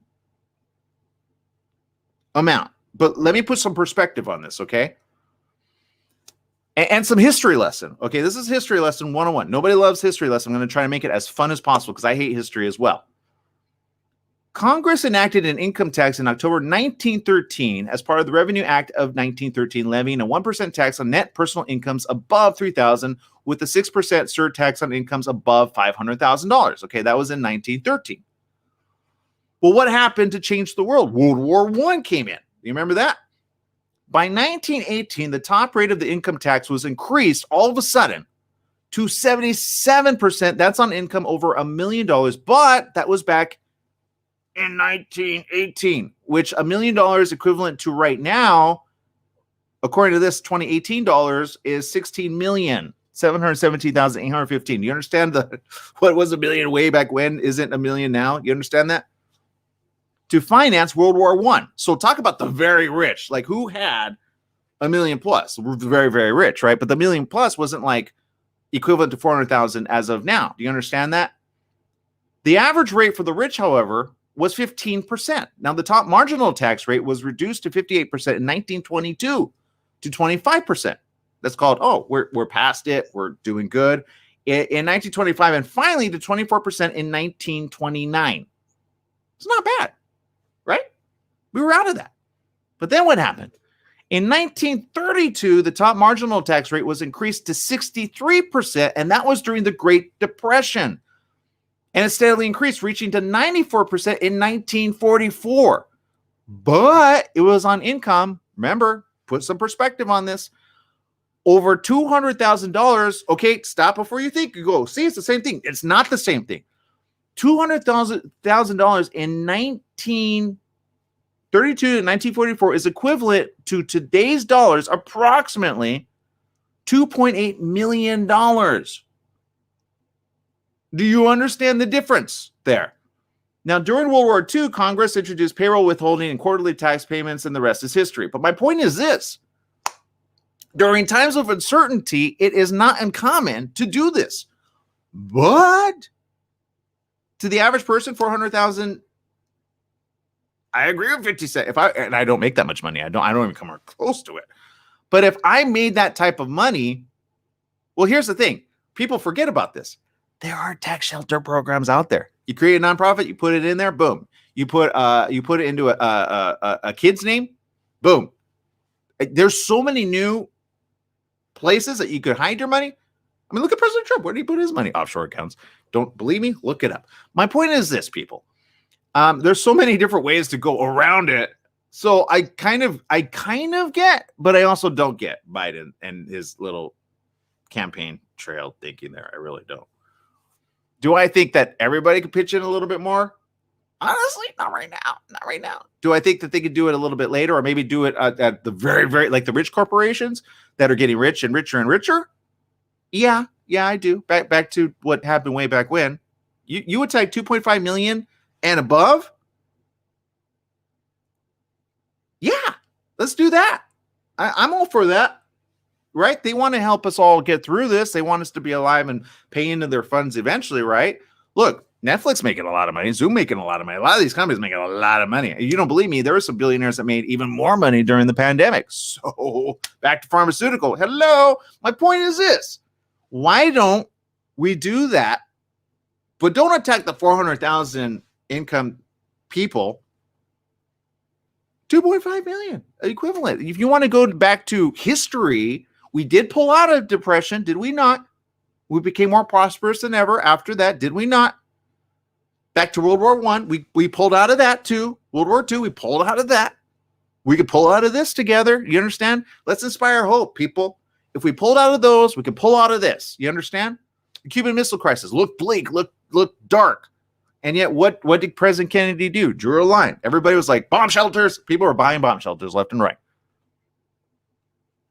amount. But let me put some perspective on this, okay? And some history lesson. Okay, this is history lesson 101. Nobody loves history lesson. I'm going to try to make it as fun as possible because I hate history as well. Congress enacted an income tax in October 1913 as part of the Revenue Act of 1913, levying a 1% tax on net personal incomes above $3,000 with a 6% surtax on incomes above $500,000. Okay, that was in 1913. Well, what happened to change the world? World War I came in. You remember that? By 1918, the top rate of the income tax was increased all of a sudden to 77%. That's on income over $1 million, but that was back in 1918, which $1 million equivalent to right now, according to this 2018 dollars, is 16,717,815. You understand what was $1 million way back when isn't $1 million now? You understand that? To finance World War I. So talk about the very rich. Like, who had $1 million plus? We're very, very rich, right? But the $1 million plus wasn't like equivalent to 400,000 as of now. Do you understand that? The average rate for the rich, however, was 15%. Now, the top marginal tax rate was reduced to 58% in 1922 to 25%. That's called, oh, we're past it. We're doing good. In 1925, and finally to 24% in 1929. It's not bad. Right? We were out of that. But then what happened? In 1932, the top marginal tax rate was increased to 63%, and that was during the Great Depression. And it steadily increased, reaching to 94% in 1944. But it was on income. Remember, put some perspective on this. Over $200,000. Okay, stop before you think. You go, see, it's the same thing. It's not the same thing. $200,000 in 1932 to 1944 is equivalent to today's dollars, approximately $2.8 million. Do you understand the difference there? Now, during World War II, Congress introduced payroll withholding and quarterly tax payments, and the rest is history. But my point is this. During times of uncertainty, it is not uncommon to do this. But to the average person, 400,000. I agree with 50 cents. And I don't make that much money. I don't even come close to it. But if I made that type of money, well, here's the thing. People forget about this. There are tax shelter programs out there. You create a nonprofit, you put it in there, boom. You put it into a kid's name, boom. There's so many new places that you could hide your money. I mean, look at President Trump. Where did he put his money? Offshore accounts. Don't believe me? Look it up. My point is this, people. There's so many different ways to go around it. So I kind of get, but I also don't get Biden and his little campaign trail thinking there. I really don't. Do I think that everybody could pitch in a little bit more? Honestly, not right now. Not right now. Do I think that they could do it a little bit later, or maybe do it at the very, very, like the rich corporations that are getting rich and richer and richer? Yeah, I do. Back to what happened way back when. You would take 2.5 million and above? Yeah, let's do that. I'm all for that. Right? They want to help us all get through this. They want us to be alive and pay into their funds eventually, right? Look, Netflix making a lot of money, Zoom making a lot of money. A lot of these companies making a lot of money. You don't believe me? There were some billionaires that made even more money during the pandemic. So back to pharmaceutical. Hello. My point is this. Why don't we do that? But don't attack the 400,000 income people. 2.5 million equivalent. If you want to go back to history, we did pull out of depression, did we not? We became more prosperous than ever after that, did we not? Back to World War I, we pulled out of that too. World War II, we pulled out of that. We could pull out of this together. You understand? Let's inspire hope, people. If we pulled out of those, we can pull out of this. You understand? The Cuban Missile Crisis looked bleak, looked dark. And yet, what did President Kennedy do? Drew a line. Everybody was like, bomb shelters. People were buying bomb shelters left and right.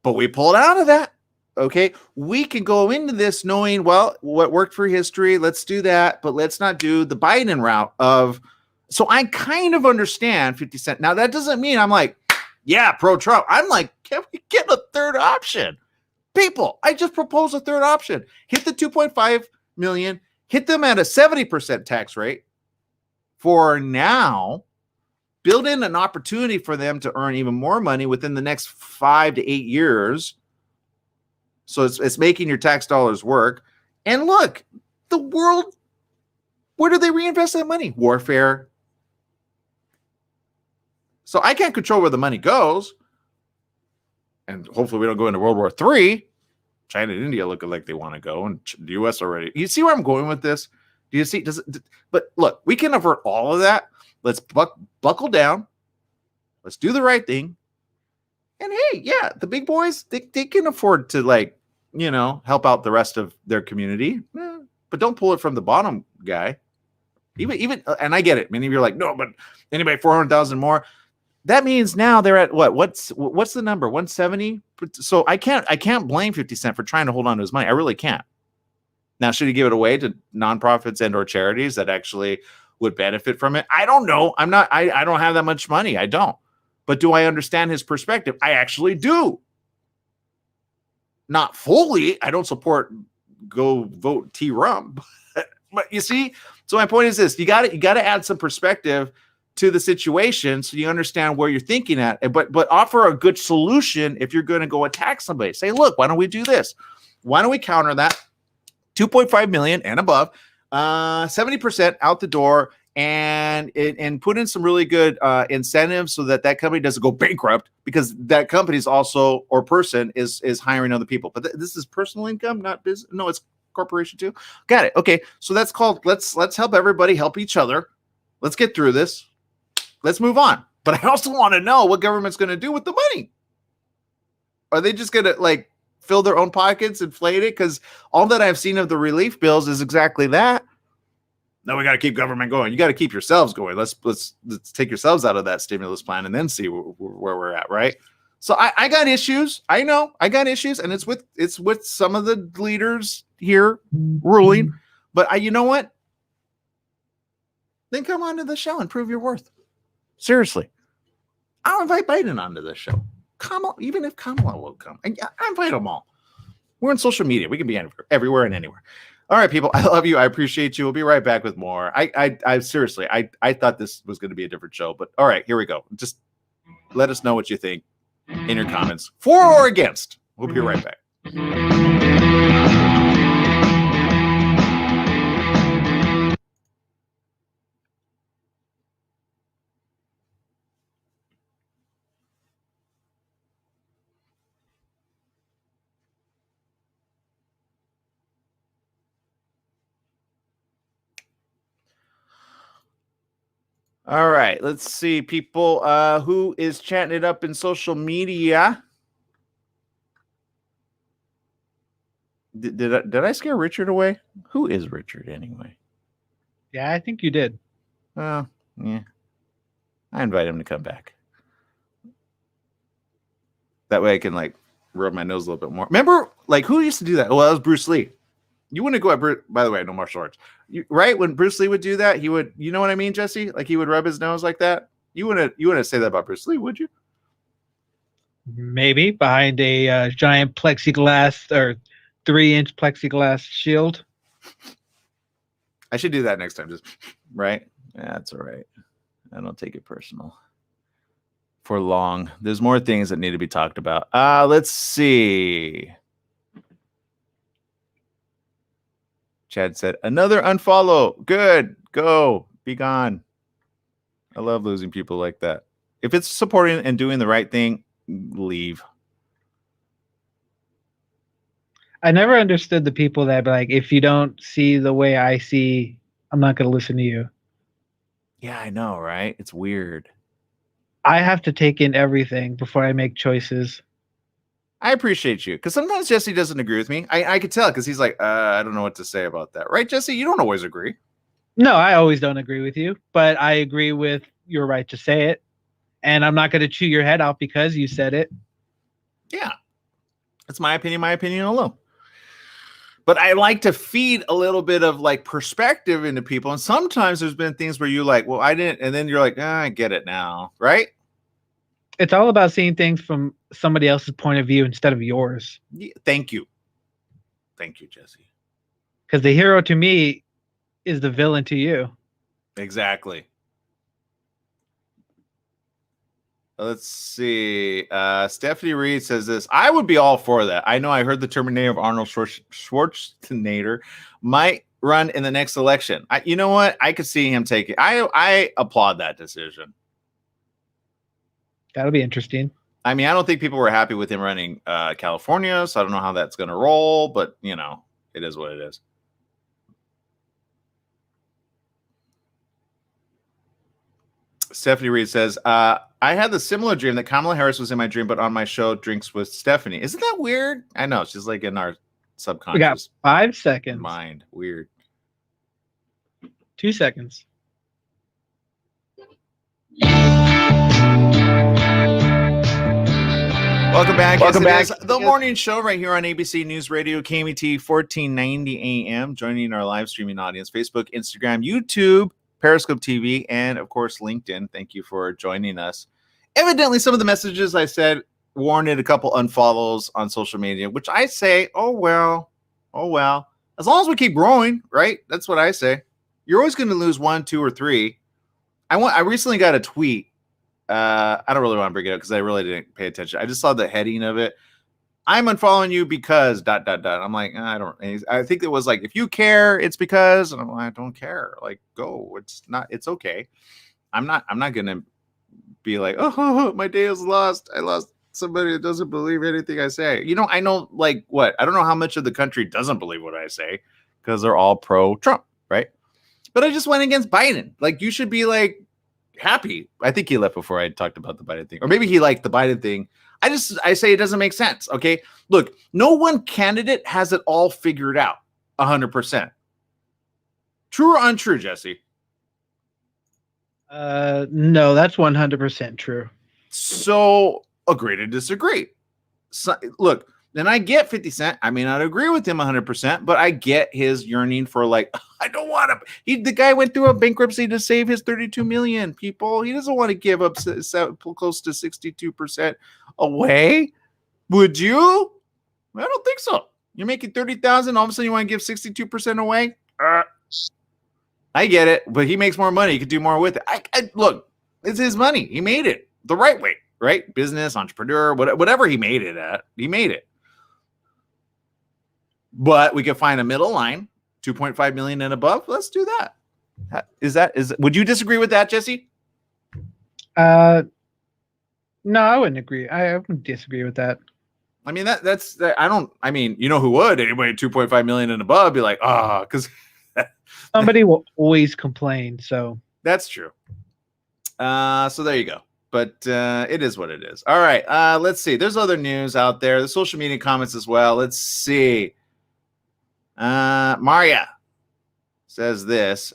But we pulled out of that. Okay. We can go into this knowing, well, what worked for history. Let's do that. But let's not do the Biden route of So I kind of understand 50 Cent. Now, that doesn't mean I'm like, yeah, pro-Trump. I'm like, can we get a third option? People, I just proposed a third option. Hit the 2.5 million, hit them at a 70% tax rate for now, build in an opportunity for them to earn even more money within the next 5 to 8 years. So it's making your tax dollars work. And look, the world, where do they reinvest that money? Warfare. So I can't control where the money goes. And hopefully we don't go into World War III. China and India look like they want to go, and the U.S. already. You see where I'm going with this? Do you see? But look, we can avert all of that. Let's buckle down. Let's do the right thing. And hey, yeah, the big boys, they can afford to, like, you know, help out the rest of their community. But don't pull it from the bottom guy. Even, and I get it. Many of you are like, no, but anybody 400,000 more. That means now they're at what? What's the number? 170. So I can't blame 50 Cent for trying to hold on to his money. I really can't. Now, should he give it away to nonprofits and or charities that actually would benefit from it? I don't know. I don't have that much money. I don't. But do I understand his perspective? I actually do. Not fully. I don't support go vote T-Rump. But you see, so my point is this: you got to add some perspective to the situation so you understand where you're thinking at, but offer a good solution if you're going to go attack somebody. Say, look, why don't we do this? Why don't we counter that? 2.5 million and above, 70% out the door, and put in some really good incentives so that company doesn't go bankrupt, because that company's also, or person is hiring other people. But this is personal income, not business. No, it's corporation too. Got it. Okay. So that's called, let's help everybody help each other. Let's get through this. Let's move on. But I also want to know what government's going to do with the money. Are they just going to, like, fill their own pockets, inflate it? Because all that I've seen of the relief bills is exactly that. No, we got to keep government going. You got to keep yourselves going. Let's take yourselves out of that stimulus plan and then see where we're at, right? So I got issues. I know I got issues, and it's with some of the leaders here ruling. But you know what? Then come onto the show and prove your worth. Seriously, I'll invite Biden onto this show. Even if Kamala will come, I invite them all. We're on social media. We can be everywhere and anywhere. All right, people. I love you. I appreciate you. We'll be right back with more. I seriously, I thought this was going to be a different show, but all right, here we go. Just let us know what you think in your comments, for or against. We'll be right back. All right, let's see, people. Who is chatting it up in social media? Did I scare Richard away? Who is Richard anyway? Yeah, I think you did. Well, yeah. I invite him to come back. That way I can, like, rub my nose a little bit more. Remember, like, who used to do that? Well, that was Bruce Lee. You wouldn't go at by the way, no martial arts. Right? When Bruce Lee would do that, he would, you know what I mean, Jesse? Like, he would rub his nose like that. You wouldn't say that about Bruce Lee, would you? Maybe behind a giant plexiglass or 3-inch plexiglass shield. I should do that next time, just right? Yeah, that's all right. I don't take it personal. For long. There's more things that need to be talked about. Let's see. Chad said, another unfollow. Good. Go. Be gone. I love losing people like that. If it's supporting and doing the right thing, leave. I never understood the people that be like, if you don't see the way I see, I'm not going to listen to you. Yeah, I know, right? It's weird. I have to take in everything before I make choices. I appreciate you, because sometimes Jesse doesn't agree with me. I could tell, because he's like, I don't know what to say about that. Right, Jesse? You don't always agree. No, I always don't agree with you, but I agree with your right to say it. And I'm not going to chew your head out because you said it. Yeah. It's my opinion alone. But I like to feed a little bit of like perspective into people. And sometimes there's been things where you're like, well, I didn't. And then you're like, I get it now. Right. It's all about seeing things from somebody else's point of view instead of yours. Yeah, thank you. Thank you, Jesse. Because the hero to me is the villain to you. Exactly. Let's see. Stephanie Reed says this. I would be all for that. I know I heard the Terminator of Arnold Schwarzenegger might run in the next election. You know what? I could see him take it. I applaud that decision. That'll be interesting. I mean, I don't think people were happy with him running California, so I don't know how that's going to roll, but, you know, it is what it is. Stephanie Reed says, I had the similar dream that Kamala Harris was in my dream, but on my show, Drinks with Stephanie. Isn't that weird? I know. She's like in our subconscious. We got 5 seconds. Mind. Weird. 2 seconds. Welcome back. The morning show right here on ABC News Radio, KMT 1490 AM. Joining our live streaming audience, Facebook, Instagram, YouTube, Periscope TV, and of course, LinkedIn. Thank you for joining us. Evidently, some of the messages I said warranted a couple unfollows on social media, which I say, oh, well. As long as we keep growing, right? That's what I say. You're always going to lose 1, 2, or 3. I recently got a tweet. I don't really want to bring it up because I really didn't pay attention. I just saw the heading of it. I'm unfollowing you because ... I'm like, I think it was like, if you care, it's because, and I'm like, I don't care. Like, go. It's okay. I'm not gonna be like, oh, my day is lost. I lost somebody that doesn't believe anything I say. You know, I know, like, what? I don't know how much of the country doesn't believe what I say because they're all pro-Trump, right? But I just went against Biden. Like, you should be like happy. I think he left before I talked about the Biden thing, or maybe he liked the Biden thing. I say it doesn't make sense. Okay. Look, no one candidate has it all figured out 100%. True or untrue, Jesse? No, that's 100% true. So agree to disagree. So, look, then I get 50 Cent. I may not agree with him 100%, but I get his yearning for, like, I don't want to. The guy went through a bankruptcy to save his 32 million people. He doesn't want to give up close to 62% away. Would you? I don't think so. You're making 30,000. All of a sudden, you want to give 62% away? I get it, but he makes more money. He could do more with it. Look, it's his money. He made it the right way, right? Business, entrepreneur, whatever he made it at, he made it. But we could find a middle line, 2.5 million and above. Let's do that. Would you disagree with that, Jesse? No, I wouldn't agree. I wouldn't disagree with that. I mean, I mean, you know who would? Anybody 2.5 million and above be like, because somebody will always complain. So that's true. So there you go. But it is what it is. All right. Let's see. There's other news out there. The social media comments as well. Let's see. Maria says this.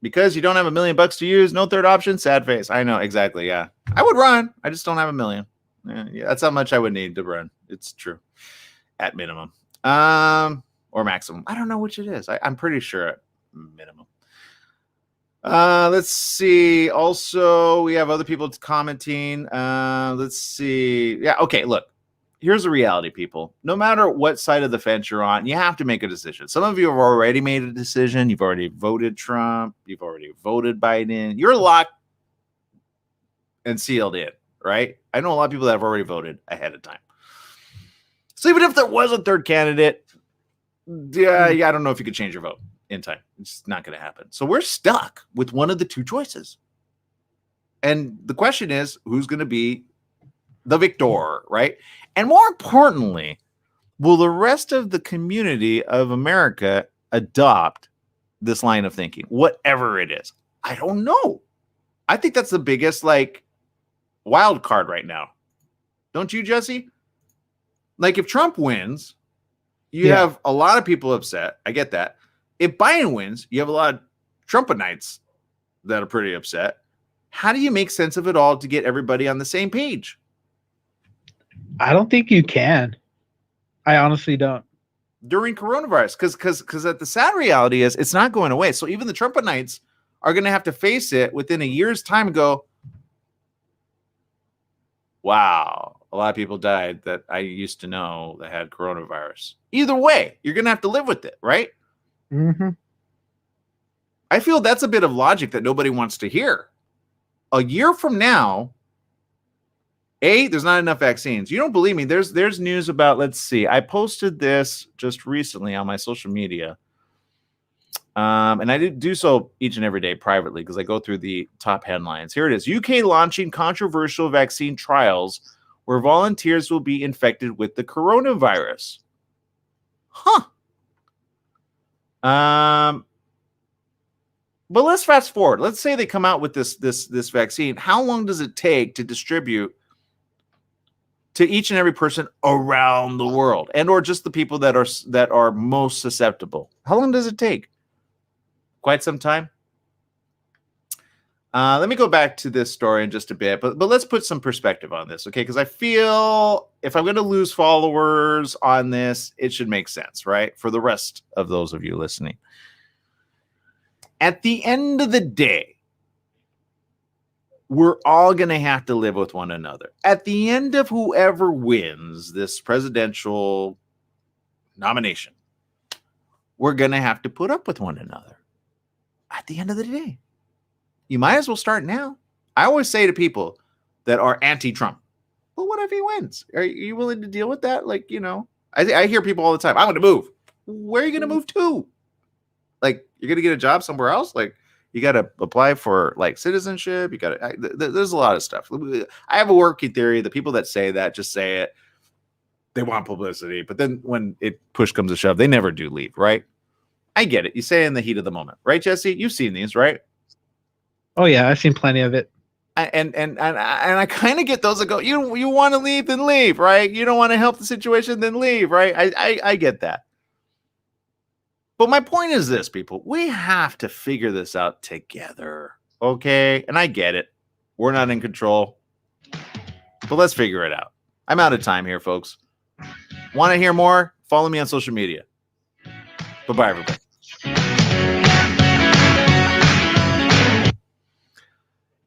Because you don't have $1 million to use, no third option, sad face. I know, exactly, yeah. I would run. I just don't have $1 million. Yeah, that's how much I would need to run. It's true. At minimum. Or maximum. I don't know which it is. I'm pretty sure at minimum. Let's see. Also, we have other people commenting. Let's see. Yeah, okay, look. Here's the reality, people. No matter what side of the fence you're on, you have to make a decision. Some of you have already made a decision. You've already voted Trump. You've already voted Biden. You're locked and sealed in, right? I know a lot of people that have already voted ahead of time. So even if there was a third candidate, yeah, I don't know if you could change your vote in time. It's not going to happen. So we're stuck with one of the two choices. And the question is, who's going to be the victor, right? And more importantly, will the rest of the community of America adopt this line of thinking, whatever it is? I don't know. I think that's the biggest, like, wild card right now. Don't you, Jesse? Like, if Trump wins, you have a lot of people upset. I get that. If Biden wins, you have a lot of Trumpanites that are pretty upset. How do you make sense of it all to get everybody on the same page? I don't think you can. I honestly don't. During coronavirus, because the sad reality is it's not going away. So even the Trumpanites are going to have to face it within a year's time and go, wow, a lot of people died that I used to know that had coronavirus. Either way, you're going to have to live with it, right? Mm-hmm. I feel that's a bit of logic that nobody wants to hear. A year from now, there's not enough vaccines. You don't believe me. There's news about, let's see. I posted this just recently on my social media. And I did do so each and every day privately because I go through the top headlines. Here it is. UK launching controversial vaccine trials where volunteers will be infected with the coronavirus. Huh. But let's fast forward. Let's say they come out with this vaccine. How long does it take to distribute to each and every person around the world, and or just the people that are most susceptible? How long does it take? Quite some time. Let me go back to this story in just a bit, but let's put some perspective on this, okay? Because I feel if I'm going to lose followers on this, it should make sense, right? For the rest of those of you listening. At the end of the day, we're all going to have to live with one another. At the end of whoever wins this presidential nomination, we're going to have to put up with one another. At the end of the day, you might as well start now. I always say to people that are anti-Trump, well, what if he wins? Are you willing to deal with that? Like, you know, I hear people all the time, I want to move. Where are you going to move to? Like, you're going to get a job somewhere else? Like, you got to apply for like citizenship. You got to, there's a lot of stuff. I have a working theory. The people that say that just say it. They want publicity. But then when push comes to shove, they never do leave, right? I get it. You say it in the heat of the moment, right, Jesse? You've seen these, right? Oh yeah, I've seen plenty of it. And I kind of get those that go, you want to leave, then leave, right? You don't want to help the situation, then leave, right? I get that. But my point is this, people. We have to figure this out together, okay? And I get it. We're not in control. But let's figure it out. I'm out of time here, folks. Want to hear more? Follow me on social media. Bye-bye, everybody.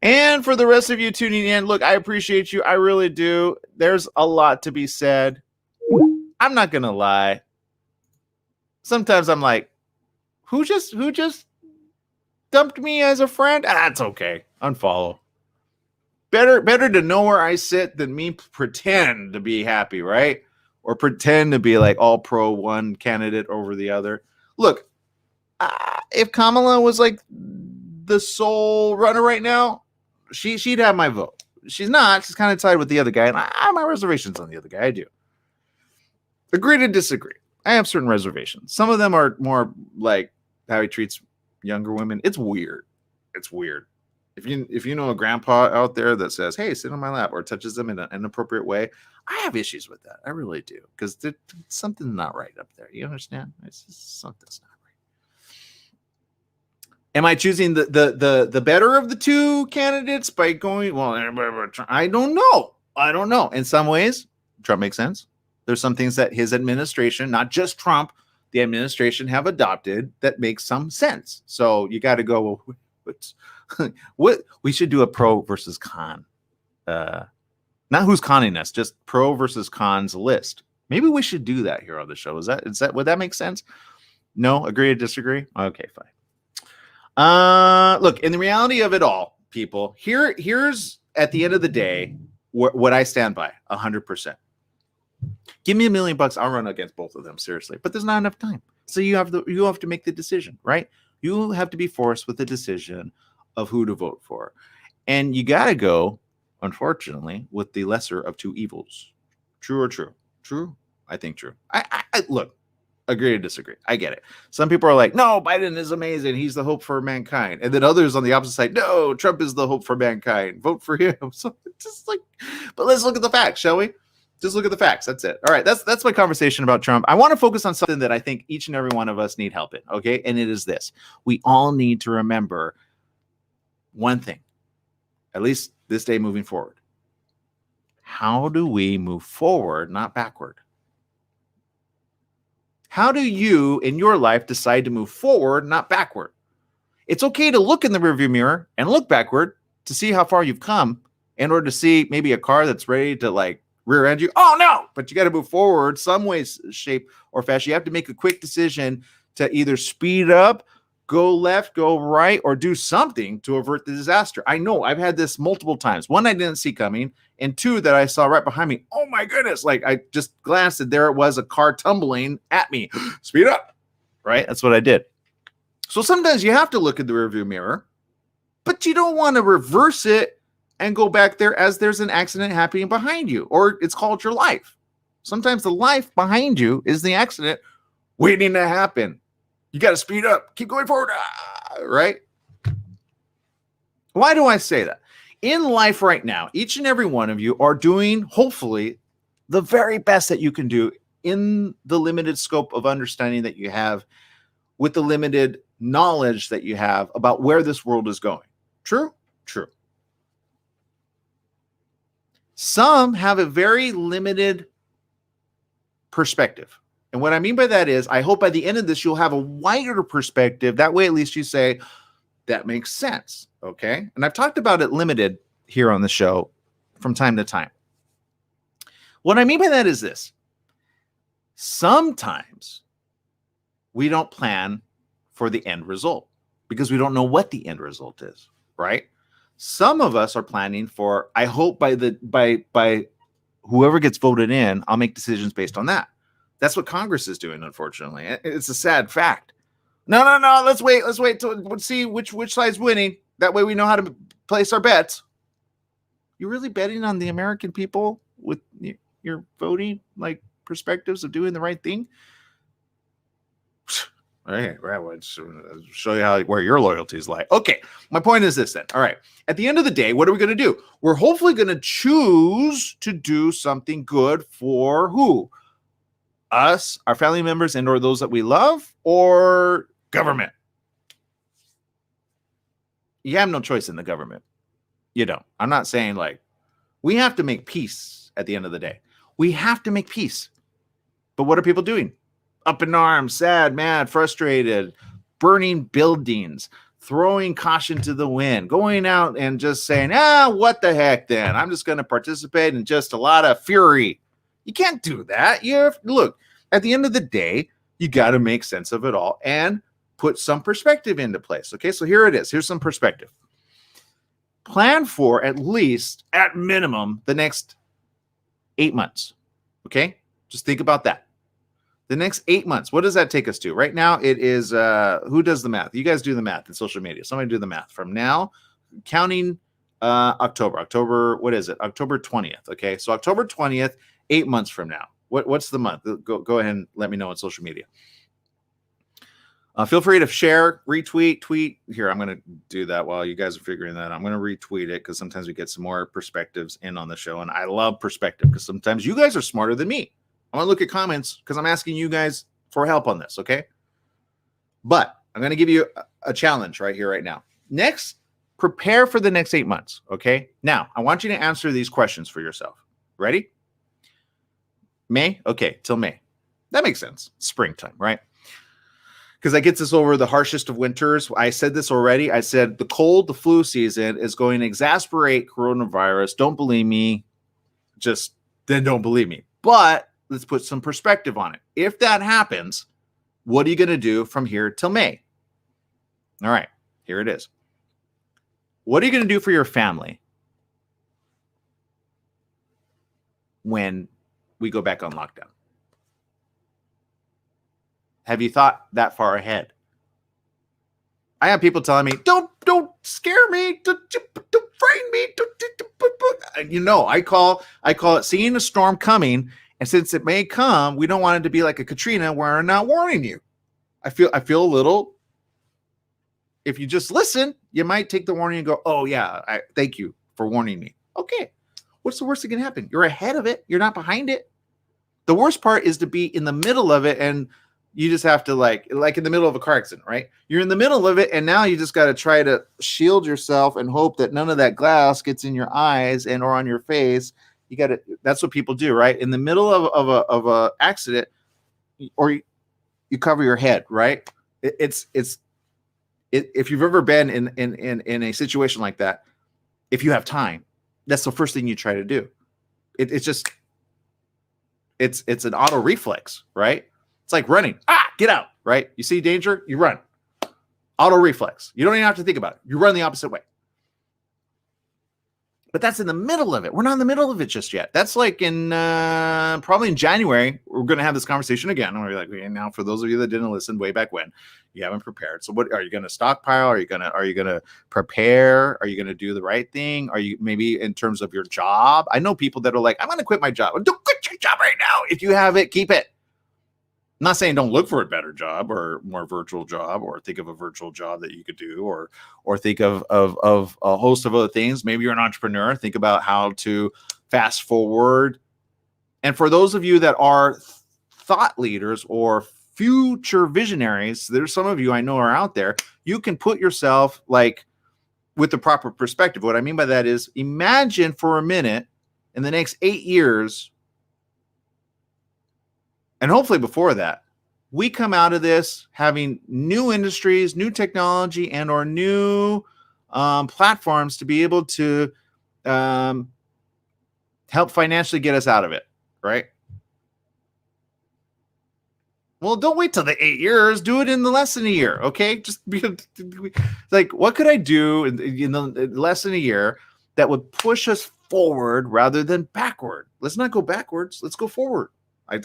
And for the rest of you tuning in, look, I appreciate you. I really do. There's a lot to be said. I'm not going to lie. Sometimes I'm like, who just dumped me as a friend? That's okay. Unfollow. Better to know where I sit than me pretend to be happy, right? Or pretend to be like all pro one candidate over the other. Look, if Kamala was like the sole runner right now, she'd have my vote. She's not. She's kind of tied with the other guy, and I have my reservations on the other guy. I do. Agree to disagree. I have certain reservations. Some of them are more like how he treats younger women. It's weird. It's weird. If you know a grandpa out there that says, "Hey, sit on my lap," or touches them in an inappropriate way, I have issues with that. I really do, because something's not right up there. You understand? It's just something's not right. Am I choosing the better of the two candidates by going? Well, I don't know. I don't know. In some ways, Trump makes sense. There's some things that his administration, not just Trump, the administration have adopted that makes some sense. So you got to go, well, what we should do a pro versus con. Not who's conning us, just pro versus cons list. Maybe we should do that here on the show. Is that would that make sense? No? Agree or disagree? Okay, fine. Look, in the reality of it all, people, here's at the end of the day what I stand by 100%. Give me $1 million, I'll run against both of them, seriously. But there's not enough time. So you have to make the decision, right? You have to be forced with the decision of who to vote for. And you got to go, unfortunately, with the lesser of two evils. True or true? True? I think true. I look, agree to disagree. I get it. Some people are like, no, Biden is amazing. He's the hope for mankind. And then others on the opposite side, no, Trump is the hope for mankind. Vote for him. So it's just like, but let's look at the facts, shall we? Just look at the facts. That's it. All right. That's my conversation about Trump. I want to focus on something that I think each and every one of us need help in. Okay. And it is this. We all need to remember one thing, at least this day moving forward. How do we move forward, not backward? How do you in your life decide to move forward, not backward? It's okay to look in the rearview mirror and look backward to see how far you've come in order to see maybe a car that's ready to like rear end you. Oh no, but you got to move forward some way, shape, or fashion. You have to make a quick decision to either speed up, go left, go right, or do something to avert the disaster. I know I've had this multiple times. One, I didn't see coming, and two, that I saw right behind me. Oh my goodness. Like I just glanced and there it was, a car tumbling at me. Speed up. Right? That's what I did. So sometimes you have to look in the rearview mirror, but you don't want to reverse it and go back there as there's an accident happening behind you, or it's called your life. Sometimes the life behind you is the accident waiting to happen. You got to speed up, keep going forward, right? Why do I say that? In life right now, each and every one of you are doing, hopefully, the very best that you can do in the limited scope of understanding that you have, with the limited knowledge that you have about where this world is going. True? True. Some have a very limited perspective. And what I mean by that is, I hope by the end of this, you'll have a wider perspective. That way, at least you say, that makes sense. Okay. And I've talked about it limited here on the show from time to time. What I mean by that is this. Sometimes we don't plan for the end result because we don't know what the end result is, right? Some of us are planning for, I hope by whoever gets voted in, I'll make decisions based on that. That's what Congress is doing, unfortunately. It's a sad fact. No. Let's wait till see which side's winning. That way we know how to place our bets. You're really betting on the American people with your voting like perspectives of doing the right thing? All right, let's show you where your loyalties lie. Okay, my point is this then. All right, at the end of the day, what are we going to do? We're hopefully going to choose to do something good for who? Us, our family members, and or those that we love, or government. You have no choice in the government. You don't. I'm not saying like we have to make peace at the end of the day. We have to make peace. But what are people doing? Up in arms, sad, mad, frustrated, burning buildings, throwing caution to the wind, going out and just saying, what the heck then? I'm just going to participate in just a lot of fury. You can't do that. Look, at the end of the day, you got to make sense of it all and put some perspective into place. Okay, so here it is. Here's some perspective. Plan for at least, at minimum, the next 8 months. Okay, just think about that. The next 8 months, what does that take us to? Right now, it is, who does the math? You guys do the math in social media. Somebody do the math. From now, counting October, what is it? October 20th, okay? So October 20th, 8 months from now. What's the month? Go ahead and let me know on social media. Feel free to share, retweet, tweet. Here, I'm going to do that while you guys are figuring that out. I'm going to retweet it because sometimes we get some more perspectives in on the show, and I love perspective because sometimes you guys are smarter than me. I'm going to look at comments because I'm asking you guys for help on this, okay? But I'm going to give you a challenge right here, right now. Next, prepare for the next 8 months, okay? Now, I want you to answer these questions for yourself. Ready? May? Okay, till May. That makes sense. Springtime, right? Because I get this over the harshest of winters. I said this already. I said the cold, the flu season is going to exacerbate coronavirus. Don't believe me. Just then don't believe me. But let's put some perspective on it. If that happens, what are you going to do from here till May? All right, here it is. What are you going to do for your family when we go back on lockdown? Have you thought that far ahead? I have people telling me, don't scare me, don't frighten me. I call it seeing a storm coming. And since it may come, we don't want it to be like a Katrina where I'm not warning you. I feel a little, if you just listen, you might take the warning and go, oh yeah, thank you for warning me. Okay. What's the worst that can happen? You're ahead of it. You're not behind it. The worst part is to be in the middle of it and you just have to like in the middle of a car accident, right? You're in the middle of it and now you just got to try to shield yourself and hope that none of that glass gets in your eyes and or on your face. That's what people do, right? In the middle of a accident, or you cover your head, right? If you've ever been in a situation like that, if you have time, that's the first thing you try to do. It's an auto reflex, right? It's like running. Get out, right? You see danger, you run. Auto reflex. You don't even have to think about it. You run the opposite way. But that's in the middle of it. We're not in the middle of it just yet. That's like in probably in January, we're going to have this conversation again. And we're like, okay, now for those of you that didn't listen way back when, you haven't prepared. So what are you going to stockpile? Are you going to prepare? Are you going to do the right thing? Are you maybe in terms of your job? I know people that are like, I'm going to quit my job. Don't quit your job right now. If you have it, keep it. I'm not saying don't look for a better job or more virtual job, or think of a virtual job that you could do, or think of a host of other things. Maybe you're an entrepreneur. Think about how to fast forward. And for those of you that are thought leaders or future visionaries, there's some of you I know are out there. You can put yourself like with the proper perspective. What I mean by that is, imagine for a minute in the next 8 years, and hopefully before that, we come out of this having new industries, new technology, and or new platforms to be able to help financially get us out of it, right? Well, don't wait till the 8 years. Do it in the less than a year, okay? Just be like, what could I do in less than a year that would push us forward rather than backward? Let's not go backwards. Let's go forward.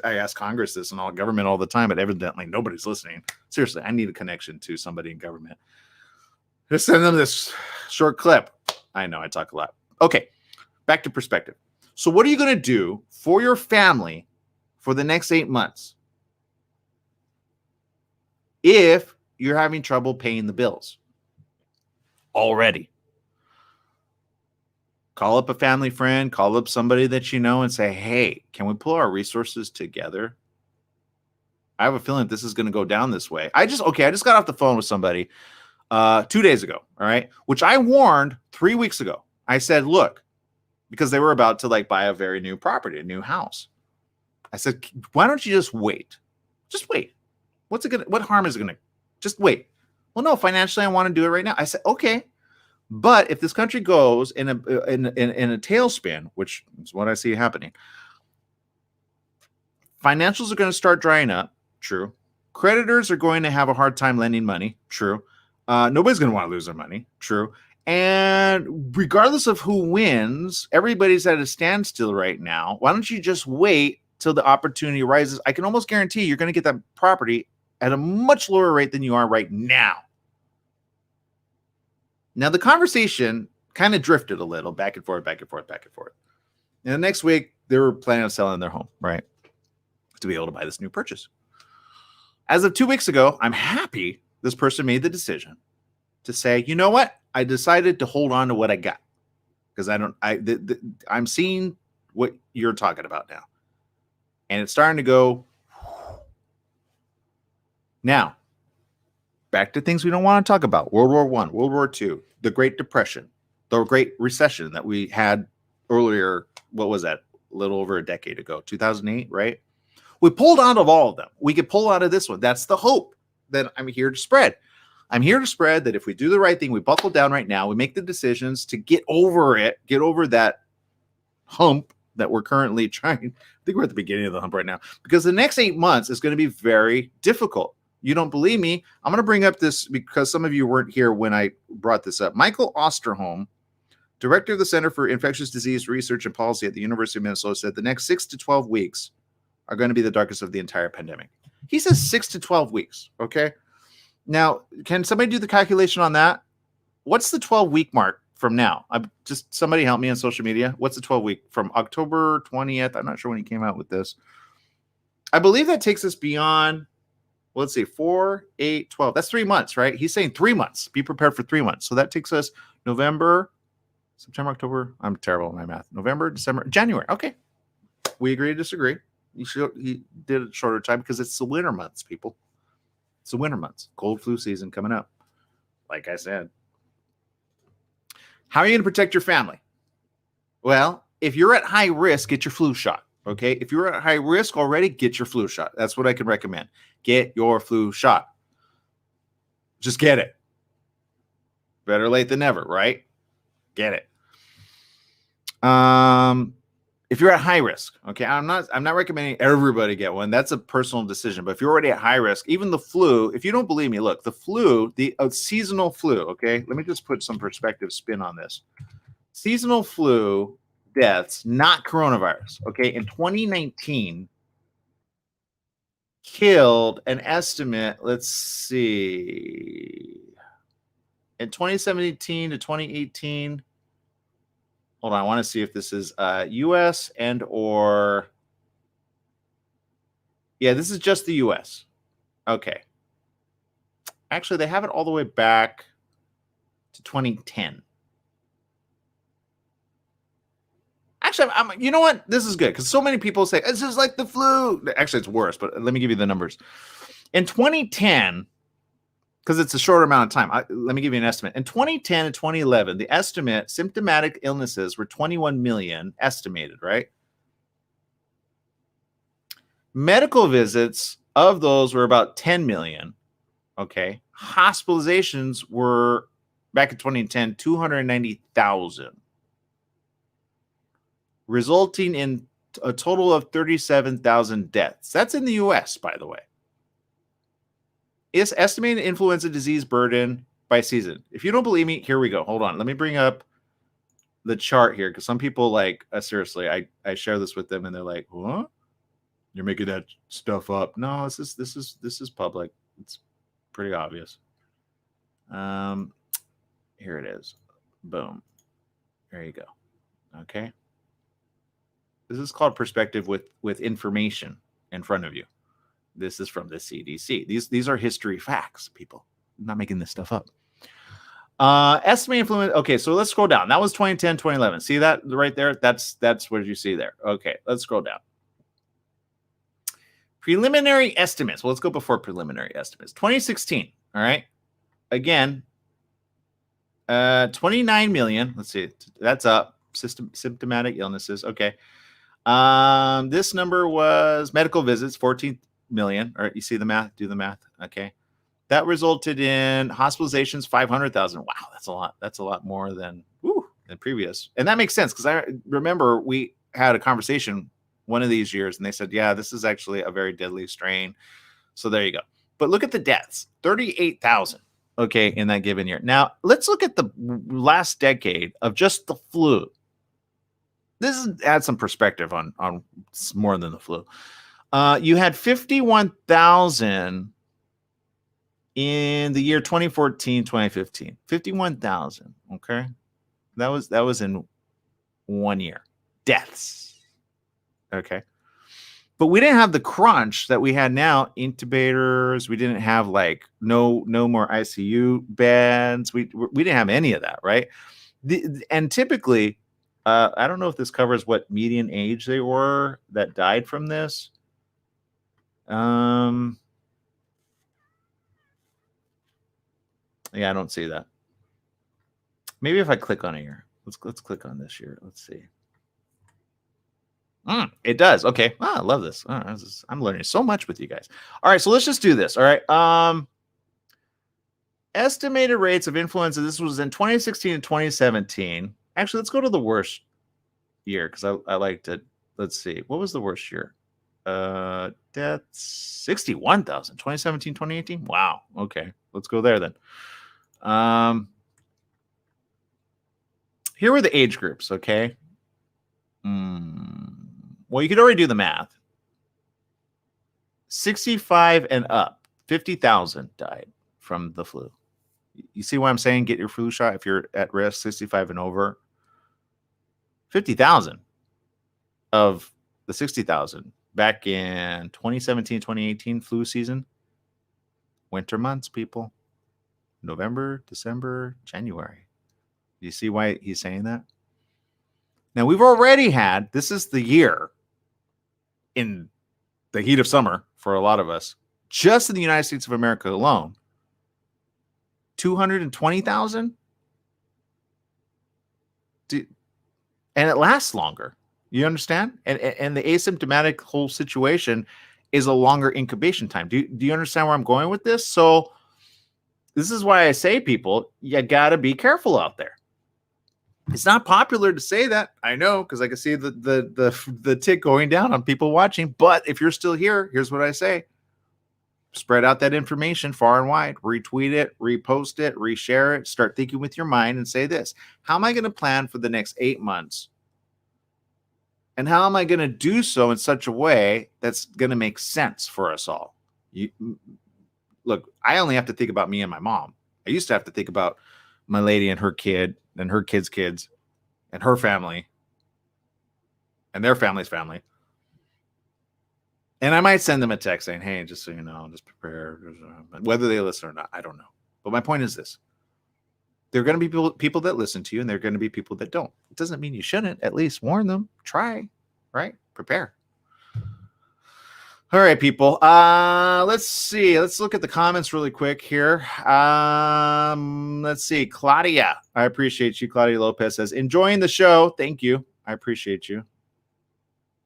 I ask Congress this and all government all the time, but evidently nobody's listening. Seriously, I need a connection to somebody in government. Just send them this short clip. I know I talk a lot. Okay, back to perspective. So what are you going to do for your family for the next 8 months if you're having trouble paying the bills already? Call up a family friend, call up somebody that you know and say, hey, can we pull our resources together? I have a feeling this is going to go down this way. I just got off the phone with somebody 2 days ago, all right, which I warned 3 weeks ago. I said, look, because they were about to like buy a very new property, a new house. I said, why don't you just wait? Just wait. What harm is it going to? Just wait. Well, no, financially, I want to do it right now. I said, okay. But if this country goes in a tailspin, which is what I see happening, financials are going to start drying up. True. Creditors are going to have a hard time lending money. True. Nobody's going to want to lose their money. True. And regardless of who wins, everybody's at a standstill right now. Why don't you just wait till the opportunity arises? I can almost guarantee you're going to get that property at a much lower rate than you are right now. Now, the conversation kind of drifted a little back and forth. And the next week, they were planning on selling their home, right, to be able to buy this new purchase. As of 2 weeks ago, I'm happy this person made the decision to say, you know what? I decided to hold on to what I got because I'm seeing what you're talking about now. And it's starting to go. Now, back to things we don't want to talk about. World War I, World War II, the Great Depression, the Great Recession that we had earlier. What was that? A little over a decade ago, 2008, right? We pulled out of all of them. We could pull out of this one. That's the hope that I'm here to spread. I'm here to spread that if we do the right thing, we buckle down right now, we make the decisions to get over it, get over that hump that we're currently trying. I think we're at the beginning of the hump right now because the next 8 months is going to be very difficult. You don't believe me? I'm going to bring up this because some of you weren't here when I brought this up. Michael Osterholm, director of the Center for Infectious Disease Research and Policy at the University of Minnesota, said the next 6 to 12 weeks are going to be the darkest of the entire pandemic. He says 6 to 12 weeks. Okay. Now, can somebody do the calculation on that? What's the 12-week mark from now? Somebody help me on social media. What's the 12-week from October 20th? I'm not sure when he came out with this. I believe that takes us beyond, let's see, 4, 8, 12. That's 3 months, right? He's saying 3 months. Be prepared for 3 months. So that takes us November, September, October. I'm terrible at my math. November, December, January. Okay. We agree to disagree. He did it shorter time because it's the winter months, people. It's the winter months. Cold flu season coming up. Like I said. How are you going to protect your family? Well, if you're at high risk, get your flu shot. Okay. If you're at high risk already, get your flu shot. That's what I can recommend. Get your flu shot. Just get it. Better late than never, right? Get it. If you're at high risk, okay, I'm not recommending everybody get one. That's a personal decision. But if you're already at high risk, even the flu, if you don't believe me, look, the flu, the seasonal flu, okay, let me just put some perspective spin on this. Seasonal flu deaths, not coronavirus, okay, in 2019 killed an estimate, let's see, in 2017 to 2018. Hold on, I want to see if this is US and or yeah, this is just the US. Okay. Actually, they have it all the way back to 2010. Actually, you know what? This is good because so many people say it's just like the flu. Actually, it's worse, but let me give you the numbers. In 2010, because it's a short amount of time, let me give you an estimate. In 2010 and 2011, the estimate symptomatic illnesses were 21 million estimated, right? Medical visits of those were about 10 million. Okay. Hospitalizations were back in 2010, 290,000, resulting in a total of 37,000 deaths. That's in the US, by the way. Is estimated influenza disease burden by season. If you don't believe me, here we go. Hold on. Let me bring up the chart here because some people like seriously, I share this with them and they're like, "What? You're making that stuff up?" No, this is public. It's pretty obvious. Here it is. Boom. There you go. Okay. This is called perspective with information in front of you. This is from the CDC. These are history facts, people. I'm not making this stuff up. Estimated influence. Okay, so let's scroll down. That was 2010, 2011. See that right there? That's what you see there. Okay, let's scroll down. Preliminary estimates. Well, let's go before preliminary estimates. 2016. All right. Again, 29 million. Let's see. That's up. Symptomatic illnesses. Okay. This number was medical visits, 14 million. All right, you see the math? Do the math. Okay. That resulted in hospitalizations, 500,000. Wow, that's a lot. That's a lot more than previous. And that makes sense because I remember we had a conversation one of these years and they said, yeah, this is actually a very deadly strain. So there you go. But look at the deaths, 38,000. Okay, in that given year. Now, let's look at the last decade of just the flu. This adds some perspective on more than the flu. You had 51,000 in the year 2014, 2015. 51,000. Okay, that was in 1 year. Deaths. Okay. But we didn't have the crunch that we had now. Intubators. We didn't have like no more ICU beds. We didn't have any of that, right? And typically, I don't know if this covers what median age they were that died from this. Yeah, I don't see that. Maybe if I click on it here, let's click on this here. Let's see. It does. Okay. I love this. I'm learning so much with you guys. All right. So let's just do this. All right. Estimated rates of influenza. This was in 2016 and 2017. Actually, let's go to the worst year because I liked it. Let's see. What was the worst year? Deaths 61,000. 2017, 2018. Wow. Okay. Let's go there then. Here were the age groups. Okay. Well, you could already do the math. 65 and up, 50,000 died from the flu. You see why I'm saying get your flu shot if you're at risk, 65 and over. 50,000 of the 60,000 back in 2017, 2018 flu season. Winter months, people. November, December, January. Do you see why he's saying that? Now, we've already had, this is the year in the heat of summer for a lot of us, just in the United States of America alone, 220,000. And it lasts longer. You understand? And the asymptomatic whole situation is a longer incubation time. Do you understand where I'm going with this? So this is why I say, people, you got to be careful out there. It's not popular to say that, I know, because I can see the tick going down on people watching. But if you're still here, here's what I say: spread out that information far and wide. Retweet it, repost it, reshare it. Start thinking with your mind and say this: how am I going to plan for the next 8 months? And how am I going to do so in such a way that's going to make sense for us all? Look, I only have to think about me and my mom. I used to have to think about my lady and her kid and her kids' kids and her family and their family's family. And I might send them a text saying, hey, just so you know, just prepare. Whether they listen or not, I don't know. But my point is this: there are going to be people that listen to you, and there are going to be people that don't. It doesn't mean you shouldn't. At least warn them. Try, right? Prepare. All right, people. Let's see. Let's look at the comments really quick here. Let's see. Claudia, I appreciate you. Claudia Lopez says, enjoying the show. Thank you. I appreciate you.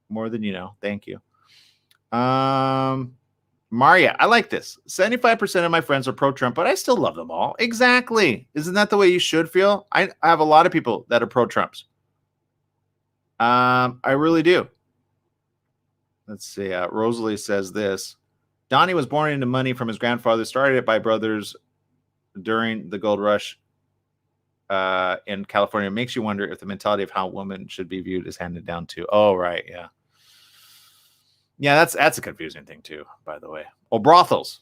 More than you know. Thank you. Maria, I like this. 75% of my friends are pro-Trump, but I still love them all. Exactly. Isn't that the way you should feel? I have a lot of people that are pro-Trumps. I really do. Let's see. Rosalie says this: Donnie was born into money from his grandfather, started it by brothers during the gold rush in California. It makes you wonder if the mentality of how women should be viewed is handed down too. Oh, right. Yeah. Yeah, that's a confusing thing too, by the way. Oh, brothels.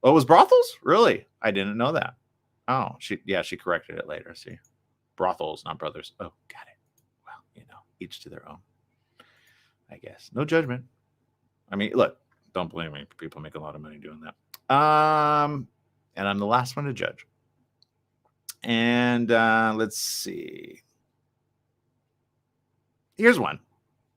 Oh, it was brothels? Really? I didn't know that. Oh, she corrected it later. See, brothels, not brothers. Oh, got it. Well, each to their own, I guess. No judgment. I mean, look, don't blame me. People make a lot of money doing that. And I'm the last one to judge. And let's see. Here's one.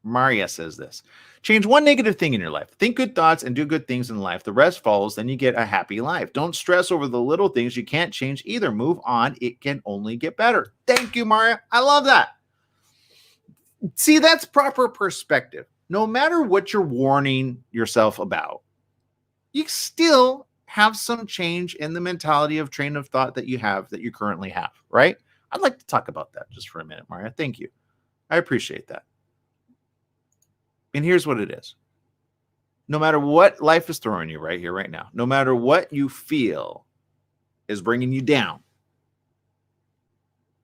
Maria says this: change one negative thing in your life. Think good thoughts and do good things in life. The rest follows. Then you get a happy life. Don't stress over the little things you can't change either. Move on. It can only get better. Thank you, Maria. I love that. See, that's proper perspective. No matter what you're warning yourself about, you still have some change in the mentality of train of thought that you currently have, right? I'd like to talk about that just for a minute, Maria. Thank you. I appreciate that. And here's what it is. No matter what life is throwing you right here, right now, no matter what you feel is bringing you down,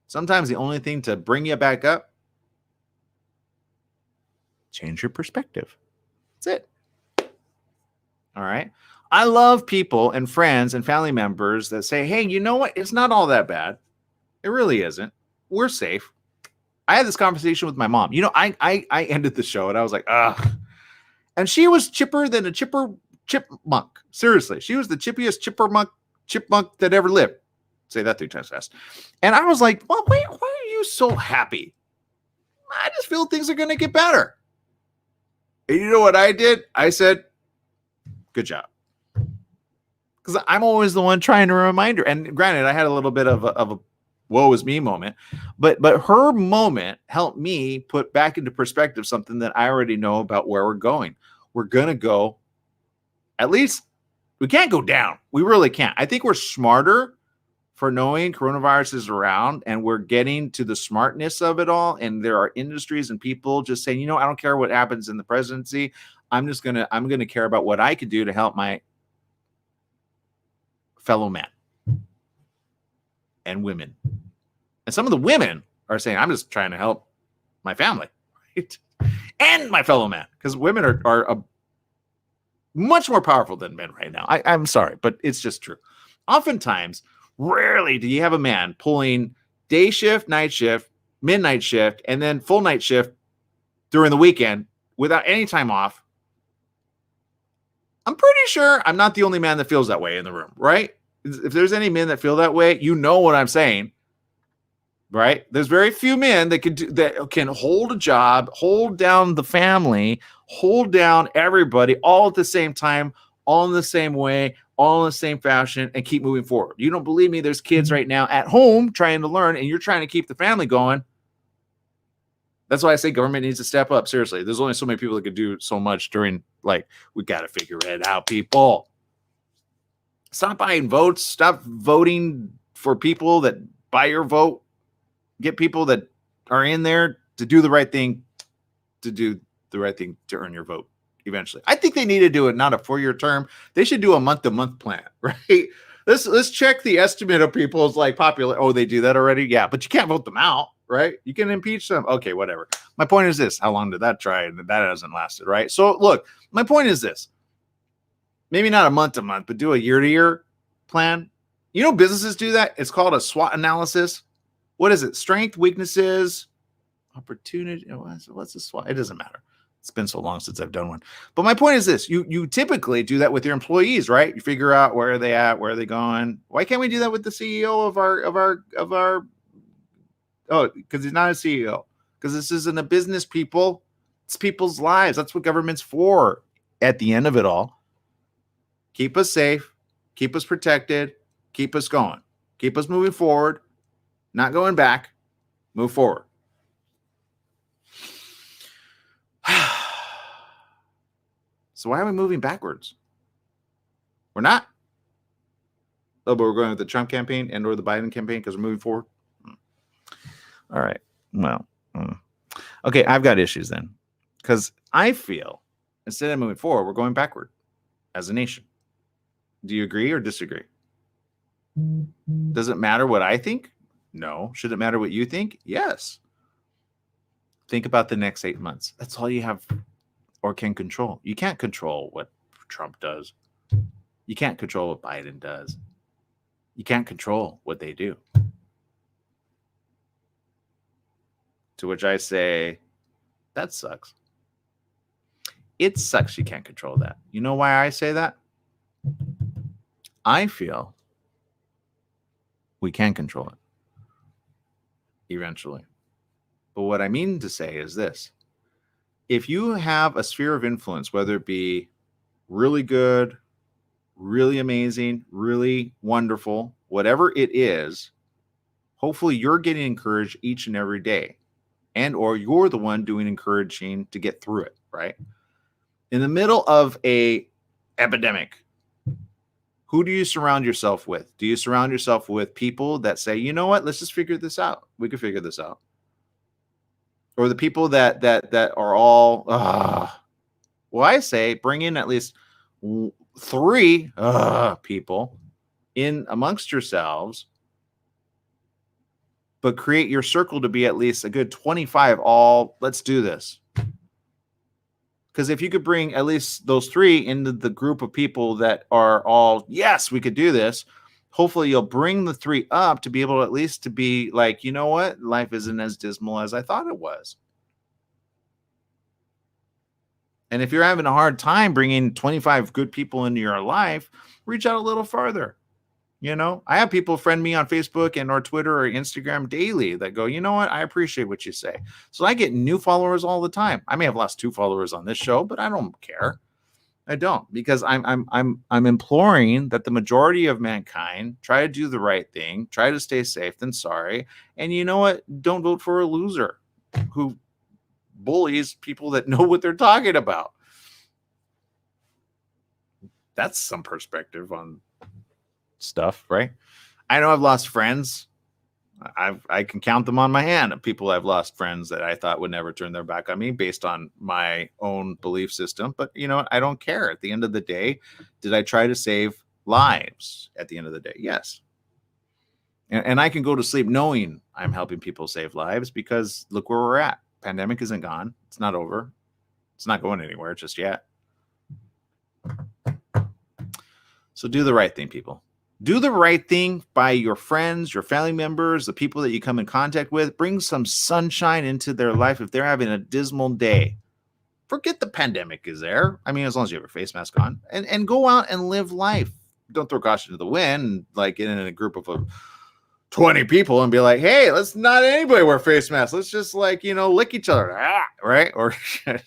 sometimes the only thing to bring you back up, change your perspective. That's it. All right. I love people and friends and family members that say, hey, you know what? It's not all that bad. It really isn't. We're safe. I had this conversation with my mom. I ended the show and I was like, ugh. And she was chipper than a chipmunk. Seriously. She was the chippiest chipmunk that ever lived. Say that 3 times fast. And I was like, well, wait, why are you so happy? I just feel things are going to get better. And you know what I did? I said, good job. Because I'm always the one trying to remind her. And granted, I had a little bit of a woe is me moment, but her moment helped me put back into perspective something that I already know about where we're going. We're going to go, at least we can't go down. We really can't. I think we're smarter for knowing coronavirus is around, and we're getting to the smartness of it all. And there are industries and people just saying, I don't care what happens in the presidency. I'm going to care about what I could do to help my fellow men and women. And some of the women are saying, I'm just trying to help my family, right? And my fellow man, because women are much more powerful than men right now. I'm sorry, but it's just true. Oftentimes, rarely do you have a man pulling day shift, night shift, midnight shift, and then full night shift during the weekend without any time off. I'm pretty sure I'm not the only man that feels that way in the room, right? If there's any men that feel that way, you know what I'm saying, right? There's very few men that can hold a job, hold down the family, hold down everybody all at the same time, all in the same way, all in the same fashion, and keep moving forward. You don't believe me? There's kids right now at home trying to learn, and you're trying to keep the family going. That's why I say government needs to step up. Seriously, there's only so many people that could do so much during, like, we got to figure it out, people. Stop buying votes. Stop voting for people that buy your vote. Get people that are in there to do the right thing, to earn your vote eventually. I think they need to do it, not a 4-year term. They should do a month-to-month plan, right? Let's check the estimate of people's like popular. Oh, they do that already? Yeah, but you can't vote them out, right? You can impeach them. Okay, whatever. My point is this. How long did that try? And that hasn't lasted, right? So look, my point is this. Maybe not a month-to-month, but do a year-to-year plan. You know, businesses do that. It's called a SWOT analysis. What is it? Strength, weaknesses, opportunity. What's a SWOT? It doesn't matter. It's been so long since I've done one. But my point is this. You typically do that with your employees, right? You figure out where are they at, where are they going. Why can't we do that with the CEO of our oh, because he's not a CEO. Because this isn't a business, people. It's people's lives. That's what government's for at the end of it all. Keep us safe, keep us protected, keep us going, keep us moving forward, not going back, move forward. So why are we moving backwards? We're not. Oh, but we're going with the Trump campaign and or the Biden campaign because we're moving forward. All right. Well, okay, I've got issues then. Because I feel instead of moving forward, we're going backward as a nation. Do you agree or disagree? Does it matter what I think? No. Should it matter what you think? Yes. Think about the next 8 months. That's all you have or can control. You can't control what Trump does. You can't control what Biden does. You can't control what they do. To which I say, that sucks. It sucks you can't control that. You know why I say that? I feel we can control it eventually. But what I mean to say is this. If you have a sphere of influence, whether it be really good, really amazing, really wonderful, whatever it is, hopefully you're getting encouraged each and every day. And or you're the one doing encouraging to get through it, right? In the middle of a epidemic, who do you surround yourself with? Do you surround yourself with people that say, you know what, let's just figure this out. We can figure this out. Or the people that are all, well, I say bring in at least 3 people in amongst yourselves, but create your circle to be at least a good 25 all, let's do this. Because if you could bring at least those 3 into the group of people that are all, yes, we could do this, hopefully you'll bring the 3 up to be able to at least to be like, you know what? Life isn't as dismal as I thought it was. And if you're having a hard time bringing 25 good people into your life, reach out a little further. You know, I have people friend me on Facebook and or Twitter or Instagram daily that go, you know what? I appreciate what you say. So I get new followers all the time. I may have lost 2 followers on this show, but I don't care. I don't, because I'm imploring that the majority of mankind try to do the right thing, try to stay safe than sorry. And you know what? Don't vote for a loser who bullies people that know what they're talking about. That's some perspective on stuff, right? I know I've lost friends. I can count them on my hand of people I've lost friends that I thought would never turn their back on me based on my own belief system. But you know, I don't care. At the end of the day, did I try to save lives at the end of the day? Yes. And I can go to sleep knowing I'm helping people save lives because look where we're at. Pandemic isn't gone. It's not over. It's not going anywhere just yet. So do the right thing, people. Do the right thing by your friends, your family members, the people that you come in contact with. Bring some sunshine into their life if they're having a dismal day. Forget the pandemic is there. I mean, as long as you have your face mask on. And go out and live life. Don't throw caution to the wind and like get in a group of 20 people and be like, hey, let's not anybody wear face masks. Let's just like, you know, lick each other. Right? Or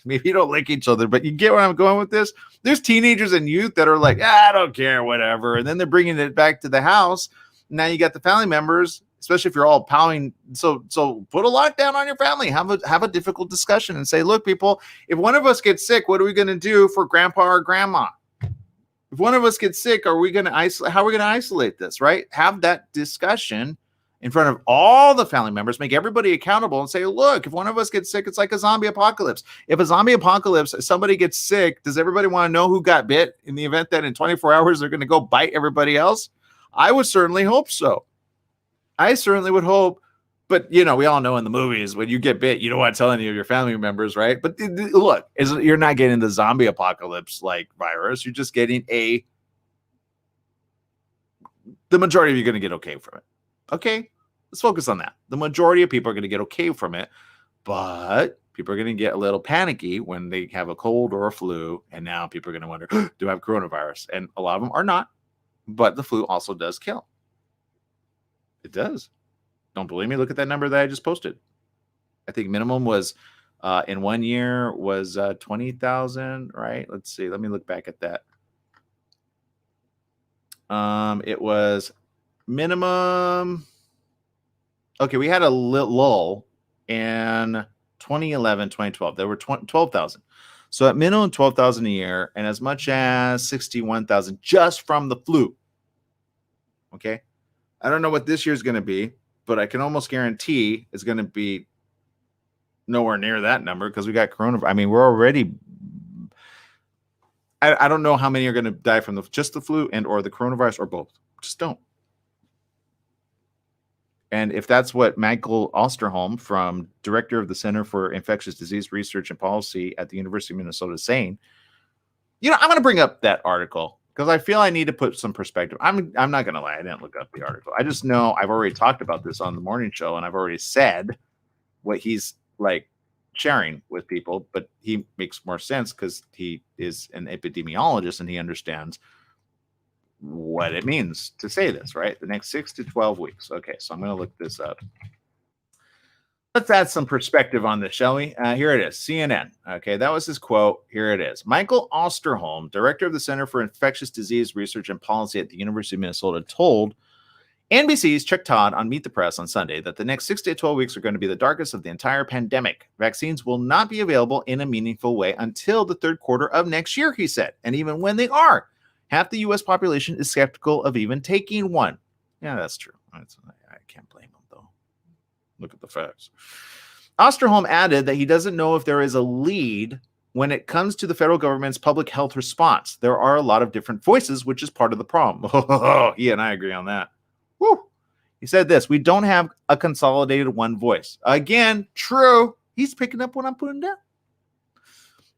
maybe you don't lick each other, but you get where I'm going with this. There's teenagers and youth that are like, I don't care, whatever. And then they're bringing it back to the house. Now you got the family members especially if you're all plowing. So put a lockdown on your family. Have a difficult discussion and say, look, people, if one of us gets sick, what are we going to do for grandpa or grandma? If one of us gets sick, are we going to isolate? How are we going to isolate this, right? Have that discussion in front of all the family members, make everybody accountable and say, look, if one of us gets sick, it's like a zombie apocalypse. If a zombie apocalypse, somebody gets sick, does everybody want to know who got bit in the event that in 24 hours they're going to go bite everybody else? I would certainly hope so. I certainly would hope. But, we all know in the movies, when you get bit, you don't want to tell any of your family members, right? But look, you're not getting the zombie apocalypse like virus. You're just getting the majority of you are going to get okay from it. Okay, let's focus on that. The majority of people are going to get okay from it, but people are going to get a little panicky when they have a cold or a flu. And now people are going to wonder, do I have coronavirus? And a lot of them are not, but the flu also does kill. It does. Don't believe me? Look at that number that I just posted. I think minimum was in 1 year was 20,000, right? Let's see. Let me look back at that. It was minimum. Okay, we had a lull in 2011, 2012. There were 12,000. So at minimum 12,000 a year and as much as 61,000 just from the flu. Okay. I don't know what this year's going to be, but I can almost guarantee it's going to be nowhere near that number because we got coronavirus. I mean, we're already. I don't know how many are going to die from just the flu and or the coronavirus or both. Just don't. And if that's what Michael Osterholm, from director of the Center for Infectious Disease Research and Policy at the University of Minnesota, is saying, I'm going to bring up that article because I feel I need to put some perspective. I'm not going to lie. I didn't look up the article. I just know I've already talked about this on the morning show, and I've already said what he's sharing with people, but he makes more sense because he is an epidemiologist and he understands what it means to say this, right? The next 6 to 12 weeks. Okay, so I'm going to look this up. Let's add some perspective on this, shall we? Here it is, CNN. Okay, that was his quote. Here it is. Michael Osterholm, director of the Center for Infectious Disease Research and Policy at the University of Minnesota, told NBC's Chuck Todd on Meet the Press on Sunday that the next 6 to 12 weeks are going to be the darkest of the entire pandemic. Vaccines will not be available in a meaningful way until the third quarter of next year, he said. And even when they are, half the U.S. population is skeptical of even taking one. Yeah, that's true. I can't blame them, though. Look at the facts. Osterholm added that he doesn't know if there is a lead when it comes to the federal government's public health response. There are a lot of different voices, which is part of the problem. He and I agree on that. Woo. He said this: we don't have a consolidated one voice. Again, true. He's picking up what I'm putting down.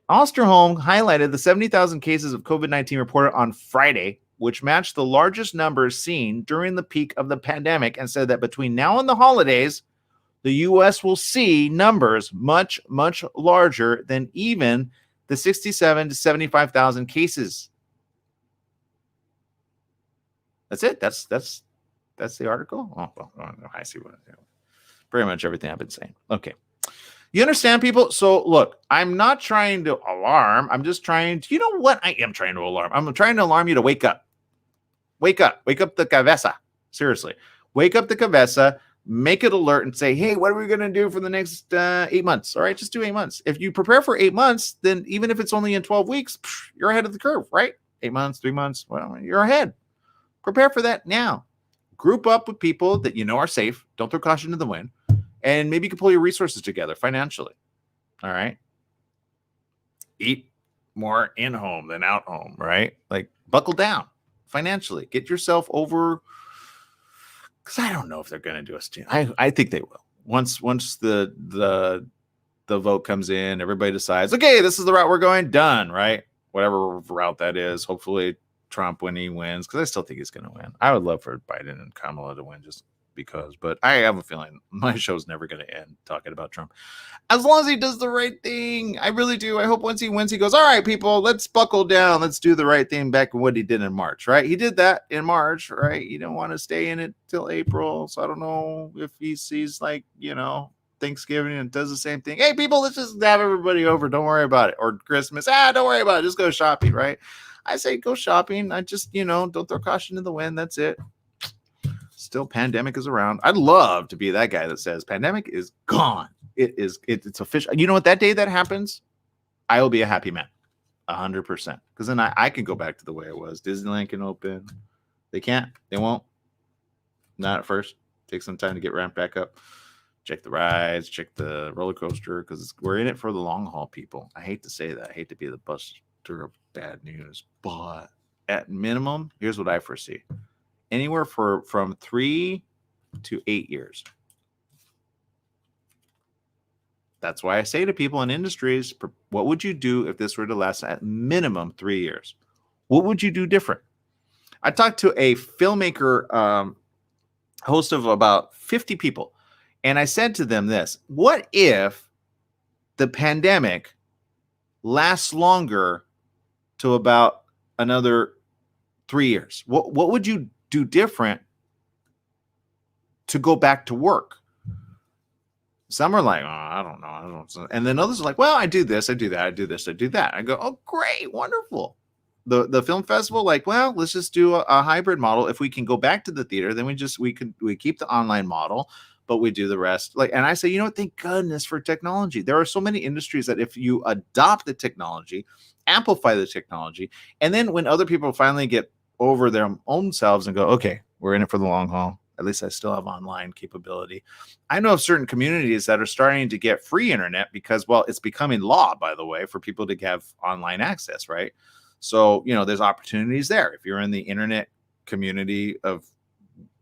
Osterholm highlighted the 70,000 cases of COVID-19 reported on Friday, which matched the largest numbers seen during the peak of the pandemic, and said that between now and the holidays, the U.S. will see numbers much, much larger than even the 67 to 75,000 cases. That's it. That's the article. Oh, well, I see what pretty much everything I've been saying. Okay. You understand, people? So look, I'm not trying to alarm. I'm just trying to, what I am trying to alarm? I'm trying to alarm you to wake up. Wake up the cabeza. Seriously. Wake up the cabeza, make it alert and say, hey, what are we going to do for the next 8 months? All right, just do 8 months. If you prepare for 8 months, then even if it's only in 12 weeks, you're ahead of the curve, right? 8 months, 3 months, well, you're ahead. Prepare for that now. Group up with people that are safe. Don't throw caution to the wind. And maybe you can pull your resources together financially. All right. Eat more in home than out home, right? Buckle down financially. Get yourself over. Because I don't know if they're going to do a stimulus. I think they will. Once the vote comes in, everybody decides, okay, this is the route we're going. Done, right? Whatever route that is. Hopefully Trump, when he wins, because I still think he's going to win. I would love for Biden and Kamala to win just because, but I have a feeling my show's never going to end talking about Trump. As long as he does the right thing. I really do. I hope once he wins, he goes, all right, people, let's buckle down. Let's do the right thing back in what he did in March, right? He did that in March, right? He didn't want to stay in it till April. So I don't know if he sees Thanksgiving and does the same thing. Hey, people, let's just have everybody over. Don't worry about it. Or Christmas. Don't worry about it. Just go shopping, right? I say go shopping. I just, don't throw caution to the wind. That's it. still pandemic is around. I'd love to be that guy that says pandemic is gone. It's official. You know what? That day that happens, I will be a happy man, 100%. Because then I can go back to the way it was. Disneyland can open. They can't. They won't. Not at first. Take some time to get ramped back up. Check the rides. Check the roller coaster. Because we're in it for the long haul, people. I hate to say that. I hate to be the buster of bad news. But at minimum, here's what I foresee. Anywhere from 3 to 8 years. That's why I say to people in industries, what would you do if this were to last at minimum 3 years? What would you do different? I talked to a filmmaker, host of about 50 people, and I said to them this: what if the pandemic lasts longer to about another 3 years? What would you do different to go back to work? Some are like, oh, I don't know. And then others are like, well, I do this, I do that, I do this, I do that. I go, oh, great, wonderful. The film festival, like, well, let's just do a hybrid model. If we can go back to the theater, then we keep the online model, but we do the rest. Like, and I say, you know what? Thank goodness for technology. There are so many industries that if you adopt the technology, amplify the technology, and then when other people finally get over their own selves and go, okay, we're in it for the long haul. At least I still have online capability. I know of certain communities that are starting to get free internet because, well, it's becoming law, by the way, for people to have online access, right? So, there's opportunities there. If you're in the internet community of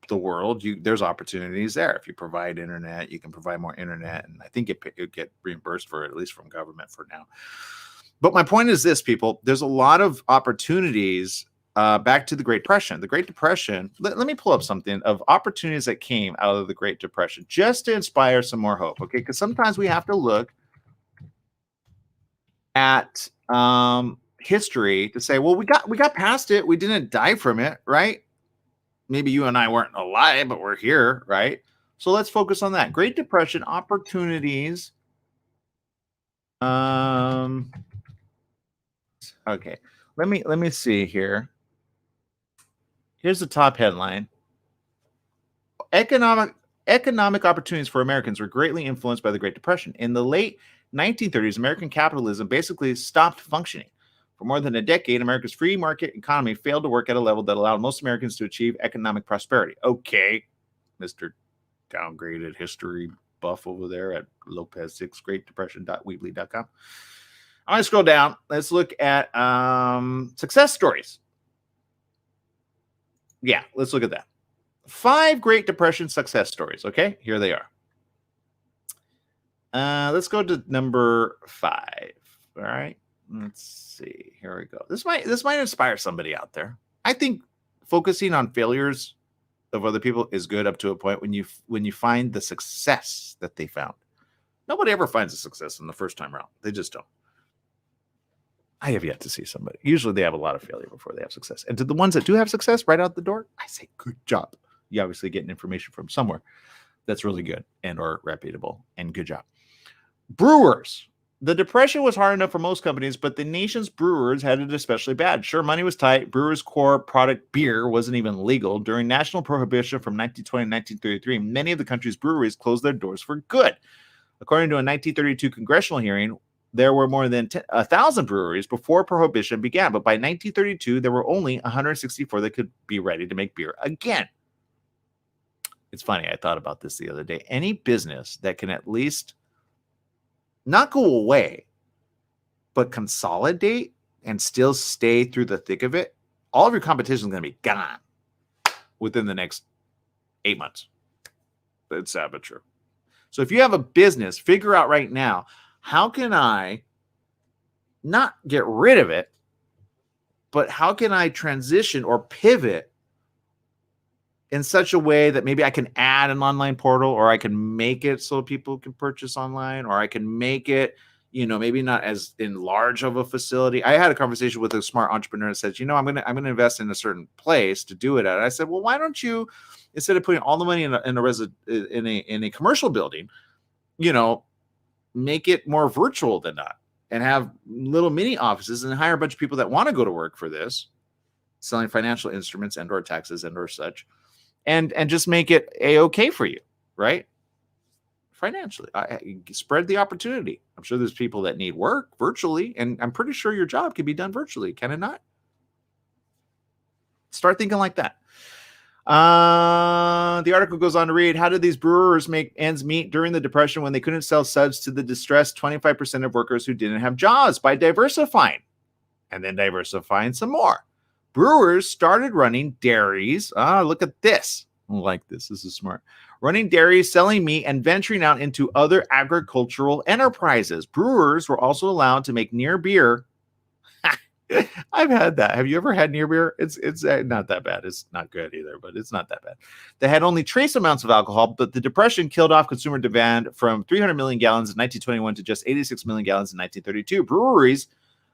the world, there's opportunities there. If you provide internet, you can provide more internet. And I think it get reimbursed for it, at least from government for now. But my point is this, people, there's a lot of opportunities. Back to the Great Depression. The Great Depression, let me pull up something of opportunities that came out of the Great Depression just to inspire some more hope, okay? Because sometimes we have to look at history to say, well, we got past it. We didn't die from it, right? Maybe you and I weren't alive, but we're here, right? So let's focus on that. Great Depression opportunities. Okay, let me see here. Here's the top headline. Economic opportunities for Americans were greatly influenced by the Great Depression. In the late 1930s, American capitalism basically stopped functioning. For more than a decade, America's free market economy failed to work at a level that allowed most Americans to achieve economic prosperity. Okay, Mr. Downgraded history buff over there at Lopez6 greatdepression.weebly.com. I'm going to scroll down. Let's look at success stories. Yeah, let's look at that. 5 Great Depression success stories. Okay, here they are. Let's go to number 5. All right, let's see. Here we go. This might inspire somebody out there. I think focusing on failures of other people is good up to a point when you find the success that they found. Nobody ever finds a success in the first time around. They just don't. I have yet to see somebody. Usually they have a lot of failure before they have success. And to the ones that do have success right out the door, I say, good job. You obviously getting information from somewhere that's really good and or reputable, and good job. Brewers. The Depression was hard enough for most companies, but the nation's brewers had it especially bad. Sure, money was tight. Brewers' core product, beer, wasn't even legal. During national prohibition from 1920 to 1933, many of the country's breweries closed their doors for good. According to a 1932 congressional hearing, there were more than 1,000 breweries before Prohibition began, but by 1932, there were only 164 that could be ready to make beer again. It's funny, I thought about this the other day. Any business that can at least not go away, but consolidate and still stay through the thick of it, all of your competition is going to be gone within the next 8 months. It's sad but true. So if you have a business, figure out right now, how can I not get rid of it, but how can I transition or pivot in such a way that maybe I can add an online portal, or I can make it so people can purchase online, or I can make it, maybe not as in large of a facility. I had a conversation with a smart entrepreneur that says, I'm going to invest in a certain place to do it at. And I said, well, why don't you, instead of putting all the money in a commercial building, make it more virtual than that, and have little mini offices and hire a bunch of people that want to go to work for this, selling financial instruments and or taxes and or such, and just make it a-okay for you, right? Financially, spread the opportunity. I'm sure there's people that need work virtually, and I'm pretty sure your job can be done virtually. Can it not? Start thinking like that. The article goes on to read, how did these brewers make ends meet during the Depression when they couldn't sell suds to the distressed 25% of workers who didn't have jobs? By diversifying, and then diversifying some more. Brewers started running dairies. Look at this. I like this. This is smart. Running dairies, selling meat, and venturing out into other agricultural enterprises. Brewers were also allowed to make near beer. I've had that. Have you ever had near beer? It's not that bad. It's not good either, but it's not that bad. They had only trace amounts of alcohol, but the Depression killed off consumer demand from 300 million gallons in 1921 to just 86 million gallons in 1932. Breweries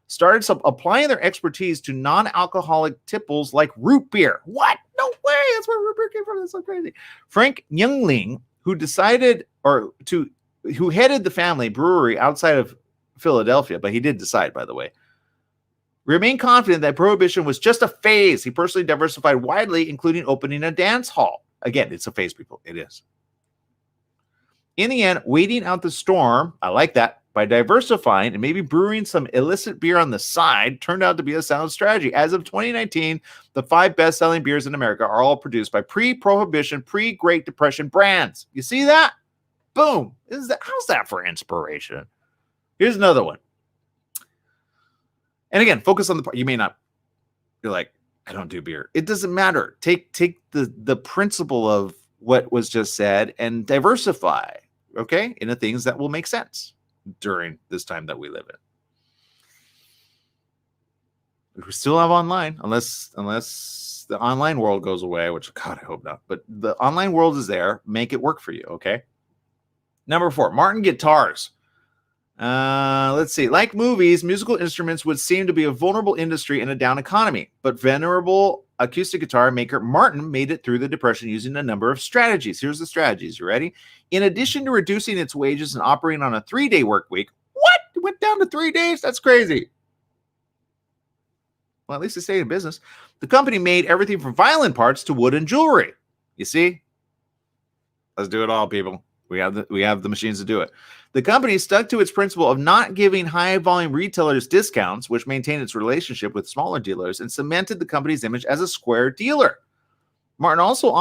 started applying their expertise to non-alcoholic tipples like root beer. What? No way! That's where root beer came from. That's so crazy. Frank Youngling, who headed the family brewery outside of Philadelphia, but he did decide, by the way, remained confident that prohibition was just a phase. He personally diversified widely, including opening a dance hall. Again, it's a phase, people. It is. In the end, waiting out the storm, I like that, by diversifying and maybe brewing some illicit beer on the side turned out to be a sound strategy. As of 2019, the 5 best-selling beers in America are all produced by pre-Prohibition, pre-Great Depression brands. You see that? Boom. How's that for inspiration? Here's another one. And again, focus on the part. You may not, you're like, I don't do beer. It doesn't matter. Take the principle of what was just said and diversify, okay, into things that will make sense during this time that we live in. We still have online, unless the online world goes away, which, God, I hope not. But the online world is there. Make it work for you, okay? Number 4, Martin guitars. Let's see. Like movies, musical instruments would seem to be a vulnerable industry in a down economy, but venerable acoustic guitar maker Martin made it through the Depression using a number of strategies. Here's the strategies. You ready? In addition to reducing its wages and operating on a 3-day work week. What? It went down to 3 days? That's crazy. Well, at least it stayed in business. The company made everything from violin parts to wood and jewelry. You see? Let's do it all, people. We have the machines to do it. The company stuck to its principle of not giving high-volume retailers discounts, which maintained its relationship with smaller dealers and cemented the company's image as a square dealer. Martin also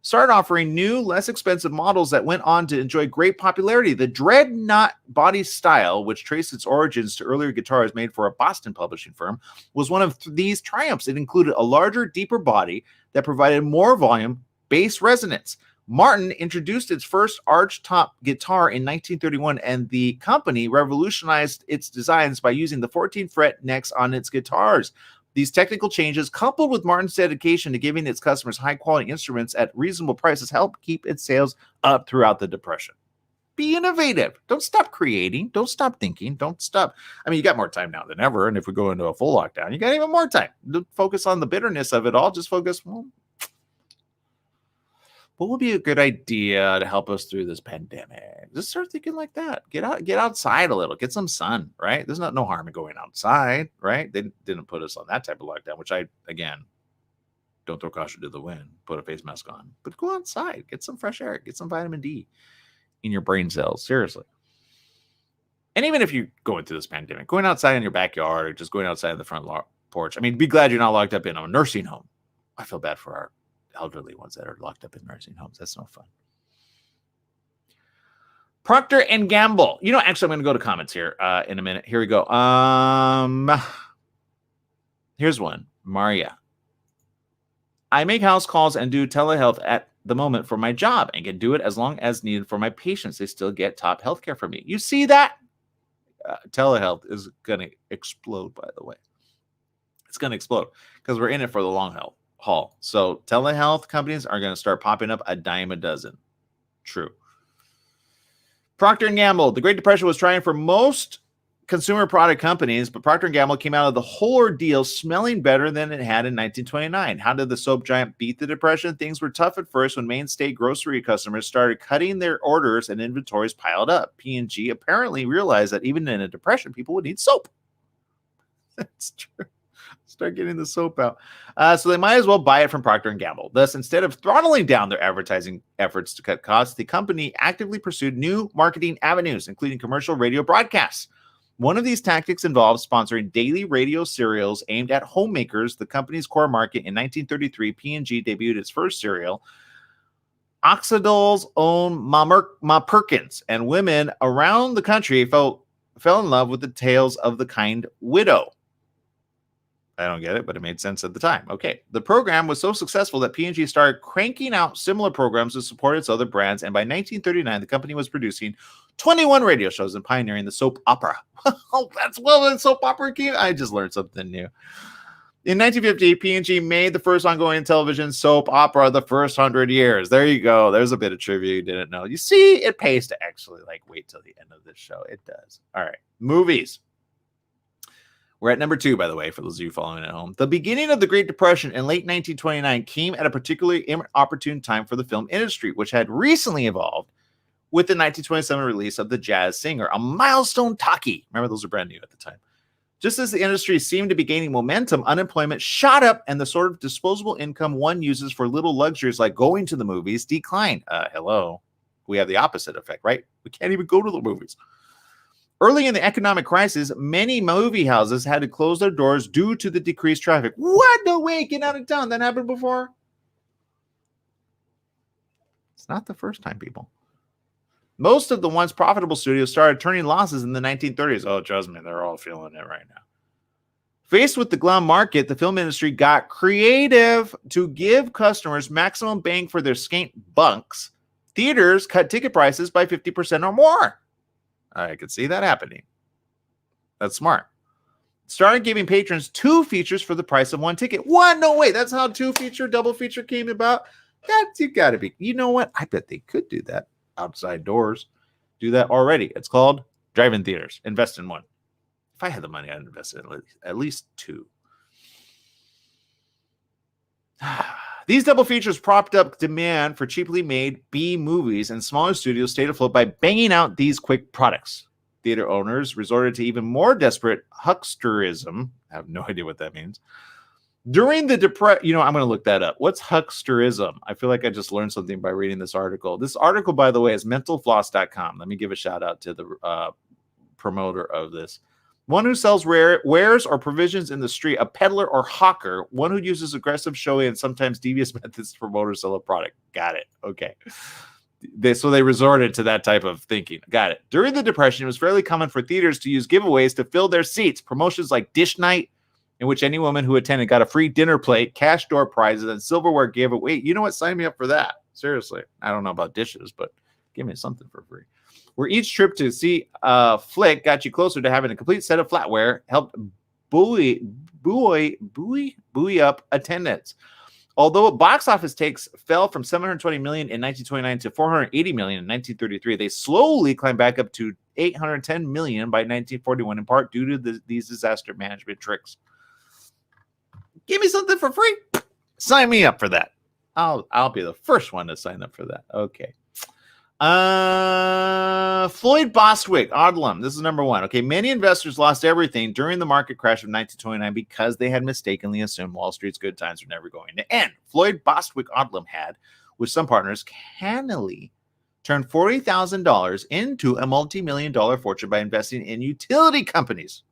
started offering new, less expensive models that went on to enjoy great popularity. The Dreadnought body style, which traced its origins to earlier guitars made for a Boston publishing firm, was one of these triumphs. It included a larger, deeper body that provided more volume, bass resonance. Martin introduced its first arch-top guitar in 1931, and the company revolutionized its designs by using the 14-fret necks on its guitars. These technical changes, coupled with Martin's dedication to giving its customers high-quality instruments at reasonable prices, helped keep its sales up throughout the Depression. Be innovative. Don't stop creating. Don't stop thinking. Don't stop. I mean, you got more time now than ever, and if we go into a full lockdown, you got even more time. Don't focus on the bitterness of it all. Just focus, what would be a good idea to help us through this pandemic? Just start thinking like that. Get outside a little, get some sun, right? There's no harm in going outside, right? They didn't put us on that type of lockdown, which again, don't throw caution to the wind, put a face mask on, but go outside, get some fresh air, get some vitamin D in your brain cells, seriously. And even if you're going through this pandemic, going outside in your backyard or just going outside in the front porch, I mean, be glad you're not locked up in a nursing home. I feel bad for our elderly ones that are locked up in nursing homes. That's no fun. Procter and Gamble. Actually, I'm going to go to comments here in a minute. Here we go. Here's one. Maria. I make house calls and do telehealth at the moment for my job and can do it as long as needed for my patients. They still get top healthcare from me. You see that? Telehealth is going to explode, by the way. It's going to explode because we're in it for the long haul. So telehealth companies are going to start popping up a dime a dozen. True. Procter & Gamble. The Great Depression was trying for most consumer product companies, but Procter & Gamble came out of the whole ordeal smelling better than it had in 1929. How did the soap giant beat the Depression? Things were tough at first when mainstay grocery customers started cutting their orders and inventories piled up. P&G apparently realized that even in a depression, people would need soap. That's true. It's Start getting the soap out. So they might as well buy it from Procter & Gamble. Thus, instead of throttling down their advertising efforts to cut costs, the company actively pursued new marketing avenues, including commercial radio broadcasts. One of these tactics involves sponsoring daily radio serials aimed at homemakers, the company's core market. In 1933, P&G debuted its first serial, Oxidol's Own Ma Perkins, and women around the country fell in love with the tales of the kind widow. I don't get it, but it made sense at the time. Okay. The program was so successful that P&G started cranking out similar programs to support its other brands, and by 1939, the company was producing 21 radio shows and pioneering the soap opera. Oh, that's well, the soap opera came. I just learned something new. In 1950, P&G made the first ongoing television soap opera, The First 100 Years. There you go. There's a bit of trivia you didn't know. You see, it pays to actually wait till the end of this show. It does. All right. Movies. We're at number 2, by the way, for those of you following at home. The beginning of the Great Depression in late 1929 came at a particularly inopportune time for the film industry, which had recently evolved with the 1927 release of The Jazz Singer, a milestone talkie. Remember, those are brand new at the time. Just as the industry seemed to be gaining momentum, unemployment shot up, and the sort of disposable income one uses for little luxuries like going to the movies declined. Hello. We have the opposite effect, right? We can't even go to the movies. Early in the economic crisis, many movie houses had to close their doors due to the decreased traffic. What? No way, get out of town. That happened before? It's not the first time, people. Most of the once profitable studios started turning losses in the 1930s. Oh, trust me, they're all feeling it right now. Faced with the glum market, the film industry got creative to give customers maximum bang for their scant bunks. Theaters cut ticket prices by 50% or more. I could see that happening. That's smart. Started giving patrons 2 features for the price of 1 ticket. What? No way. That's how 2 feature, double feature came about. That's you got to be. You know what? I bet they could do that outside doors. Do that already. It's called drive-in theaters. Invest in one. If I had the money, I'd invest in at least 2. These double features propped up demand for cheaply made B movies, and smaller studios stayed afloat by banging out these quick products. Theater owners resorted to even more desperate hucksterism. I have no idea what that means. During the depression, I'm going to look that up. What's hucksterism? I feel like I just learned something by reading this article. This article, by the way, is mentalfloss.com. Let me give a shout out to the promoter of this. One who sells wares or provisions in the street, a peddler or hawker, one who uses aggressive, showy, and sometimes devious methods to promote or sell a product. Got it. Okay. So they resorted to that type of thinking. Got it. During the Depression, it was fairly common for theaters to use giveaways to fill their seats. Promotions like Dish Night, in which any woman who attended got a free dinner plate, cash door prizes, and silverware giveaway. You know what? Sign me up for that. Seriously. I don't know about dishes, but give me something for free. Where each trip to see a flick got you closer to having a complete set of flatware, helped buoy up attendance. Although box office takes fell from 720 million in 1929 to 480 million in 1933, they slowly climbed back up to 810 million by 1941, in part due to these disaster management tricks. Give me something for free. Sign me up for that. I'll be the first one to sign up for that. Okay. Floyd Bostwick, Odlum. This is number 1. Okay. Many investors lost everything during the market crash of 1929 because they had mistakenly assumed Wall Street's good times were never going to end. Floyd Bostwick Odlum had, with some partners, cannily turned $40,000 into a multi-million-dollar fortune by investing in utility companies.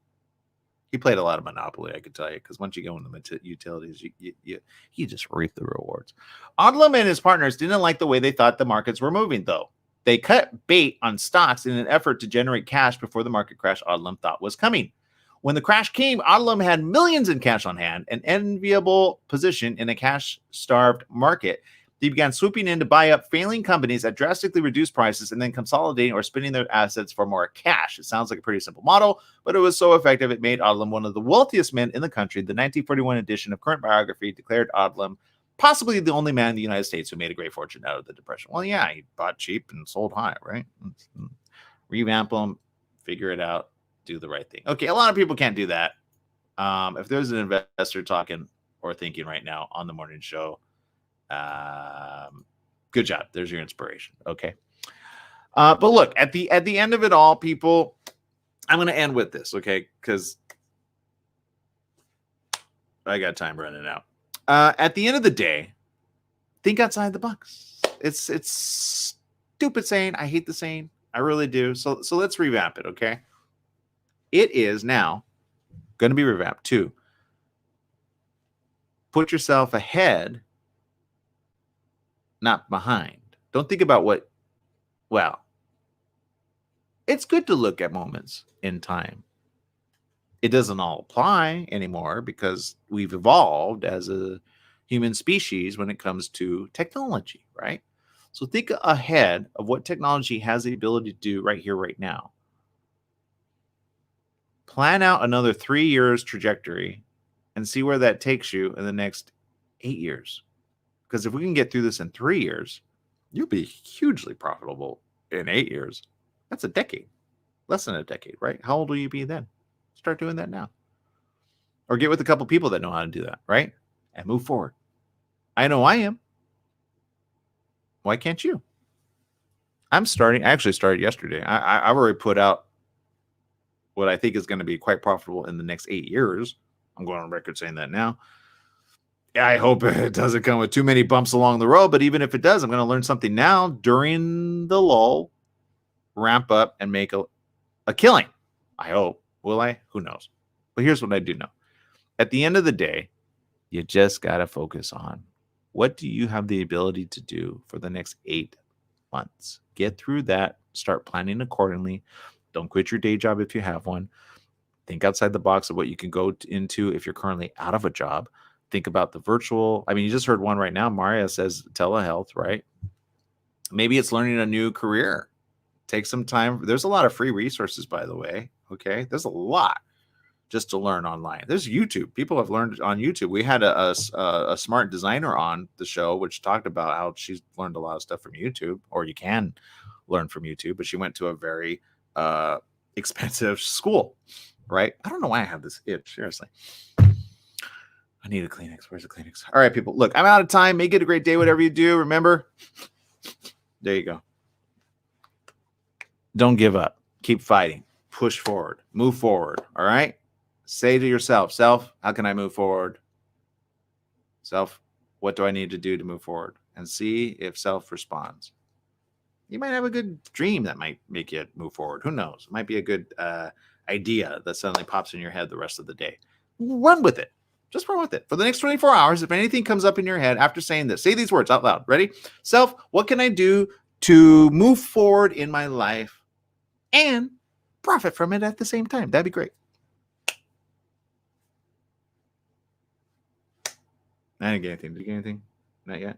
He played a lot of Monopoly, I could tell you, because once you go into the utilities, you just reap the rewards. Odlum and his partners didn't like the way they thought the markets were moving, though. They cut bait on stocks in an effort to generate cash before the market crash Odlum thought was coming. When the crash came, Odlum had millions in cash on hand, an enviable position in a cash-starved market. He began swooping in to buy up failing companies at drastically reduced prices and then consolidating or spending their assets for more cash. It sounds like a pretty simple model, but it was so effective it made Odlum one of the wealthiest men in the country. The 1941 edition of Current Biography declared Odlum possibly the only man in the United States who made a great fortune out of the Depression. Well, yeah, he bought cheap and sold high, right? Revamp them, figure it out, do the right thing. Okay, a lot of people can't do that. If there's an investor talking or thinking right now on the morning show, good job. There's your inspiration. Okay. But look, at the end of it all, people, I'm going to end with this. Okay. Because I got time running out. At the end of the day, think outside the box. It's stupid saying. I hate the saying. I really do. So let's revamp it, okay? It is now going to be revamped to put yourself ahead, not behind. Don't think about well, it's good to look at moments in time. It doesn't all apply anymore because we've evolved as a human species when it comes to technology, right? So think ahead of what technology has the ability to do right here, right now. Plan out another 3 years trajectory and see where that takes you in the next 8 years. Because if we can get through this in 3 years, you'll be hugely profitable in 8 years. That's a decade, less than a decade, right? How old will you be then? Start doing that now. Or get with a couple people that know how to do that, right? And move forward. I know I am. Why can't you? I actually started yesterday. I've already put out what I think is going to be quite profitable in the next 8 years. I'm going on record saying that now. I hope it doesn't come with too many bumps along the road, but even if it does, I'm going to learn something now during the lull, ramp up, and make a killing. I hope. Will I? Who knows? But here's what I do know. At the end of the day, you just got to focus on what do you have the ability to do for the next 8 months. Get through that. Start planning accordingly. Don't quit your day job if you have one. Think outside the box of what you can go into if you're currently out of a job. Think about the virtual. I mean, you just heard one right now. Maria says telehealth, right? Maybe it's learning a new career. Take some time. There's a lot of free resources, by the way. Okay. There's a lot just to learn online. There's YouTube. People have learned on YouTube. We had a smart designer on the show, which talked about how she's learned a lot of stuff from YouTube, or you can learn from YouTube, but she went to a very expensive school, right? I don't know why I have this itch. Seriously. I need a Kleenex. Where's the Kleenex? All right, people. Look, I'm out of time. Make it a great day, whatever you do. Remember, there you go. Don't give up. Keep fighting. Push forward. Move forward. All right? Say to yourself, self, how can I move forward? Self, what do I need to do to move forward? And see if self responds. You might have a good dream that might make you move forward. Who knows? It might be a good idea that suddenly pops in your head the rest of the day. Run with it. Just run with it. For the next 24 hours, if anything comes up in your head after saying this, say these words out loud. Ready? Self, what can I do to move forward in my life and profit from it at the same time? That'd be great. I didn't get anything. Did you get anything? Not yet.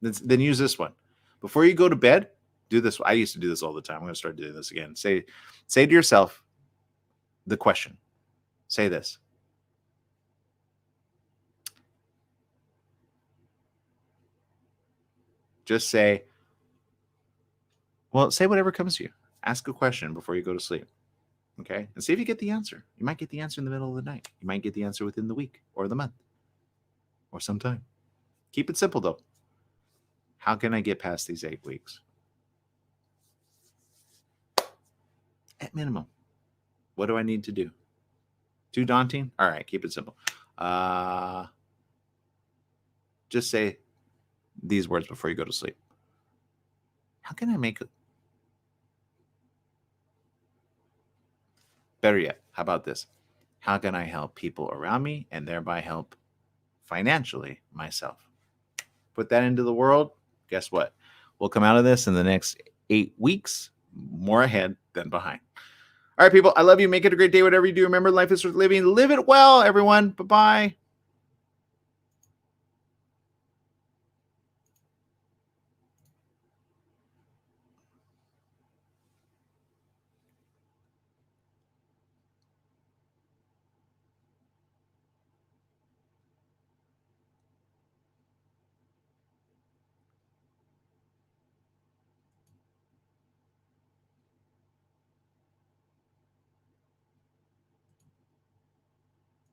Then use this one. Before you go to bed, do this. I used to do this all the time. I'm going to start doing this again. Say to yourself the question. Say this. Just say, well, say whatever comes to you. Ask a question before you go to sleep. Okay? And see if you get the answer. You might get the answer in the middle of the night. You might get the answer within the week or the month or sometime. Keep it simple, though. How can I get past these 8 weeks? At minimum. What do I need to do? Too daunting? All right, keep it simple. Just say these words before you go to sleep. How can I make it? Better yet, how about this? How can I help people around me and thereby help financially myself? Put that into the world. Guess what? We'll come out of this in the next 8 weeks, more ahead than behind. All right, people, I love you. Make it a great day, whatever you do. Remember, life is worth living. Live it well, everyone. Bye-bye.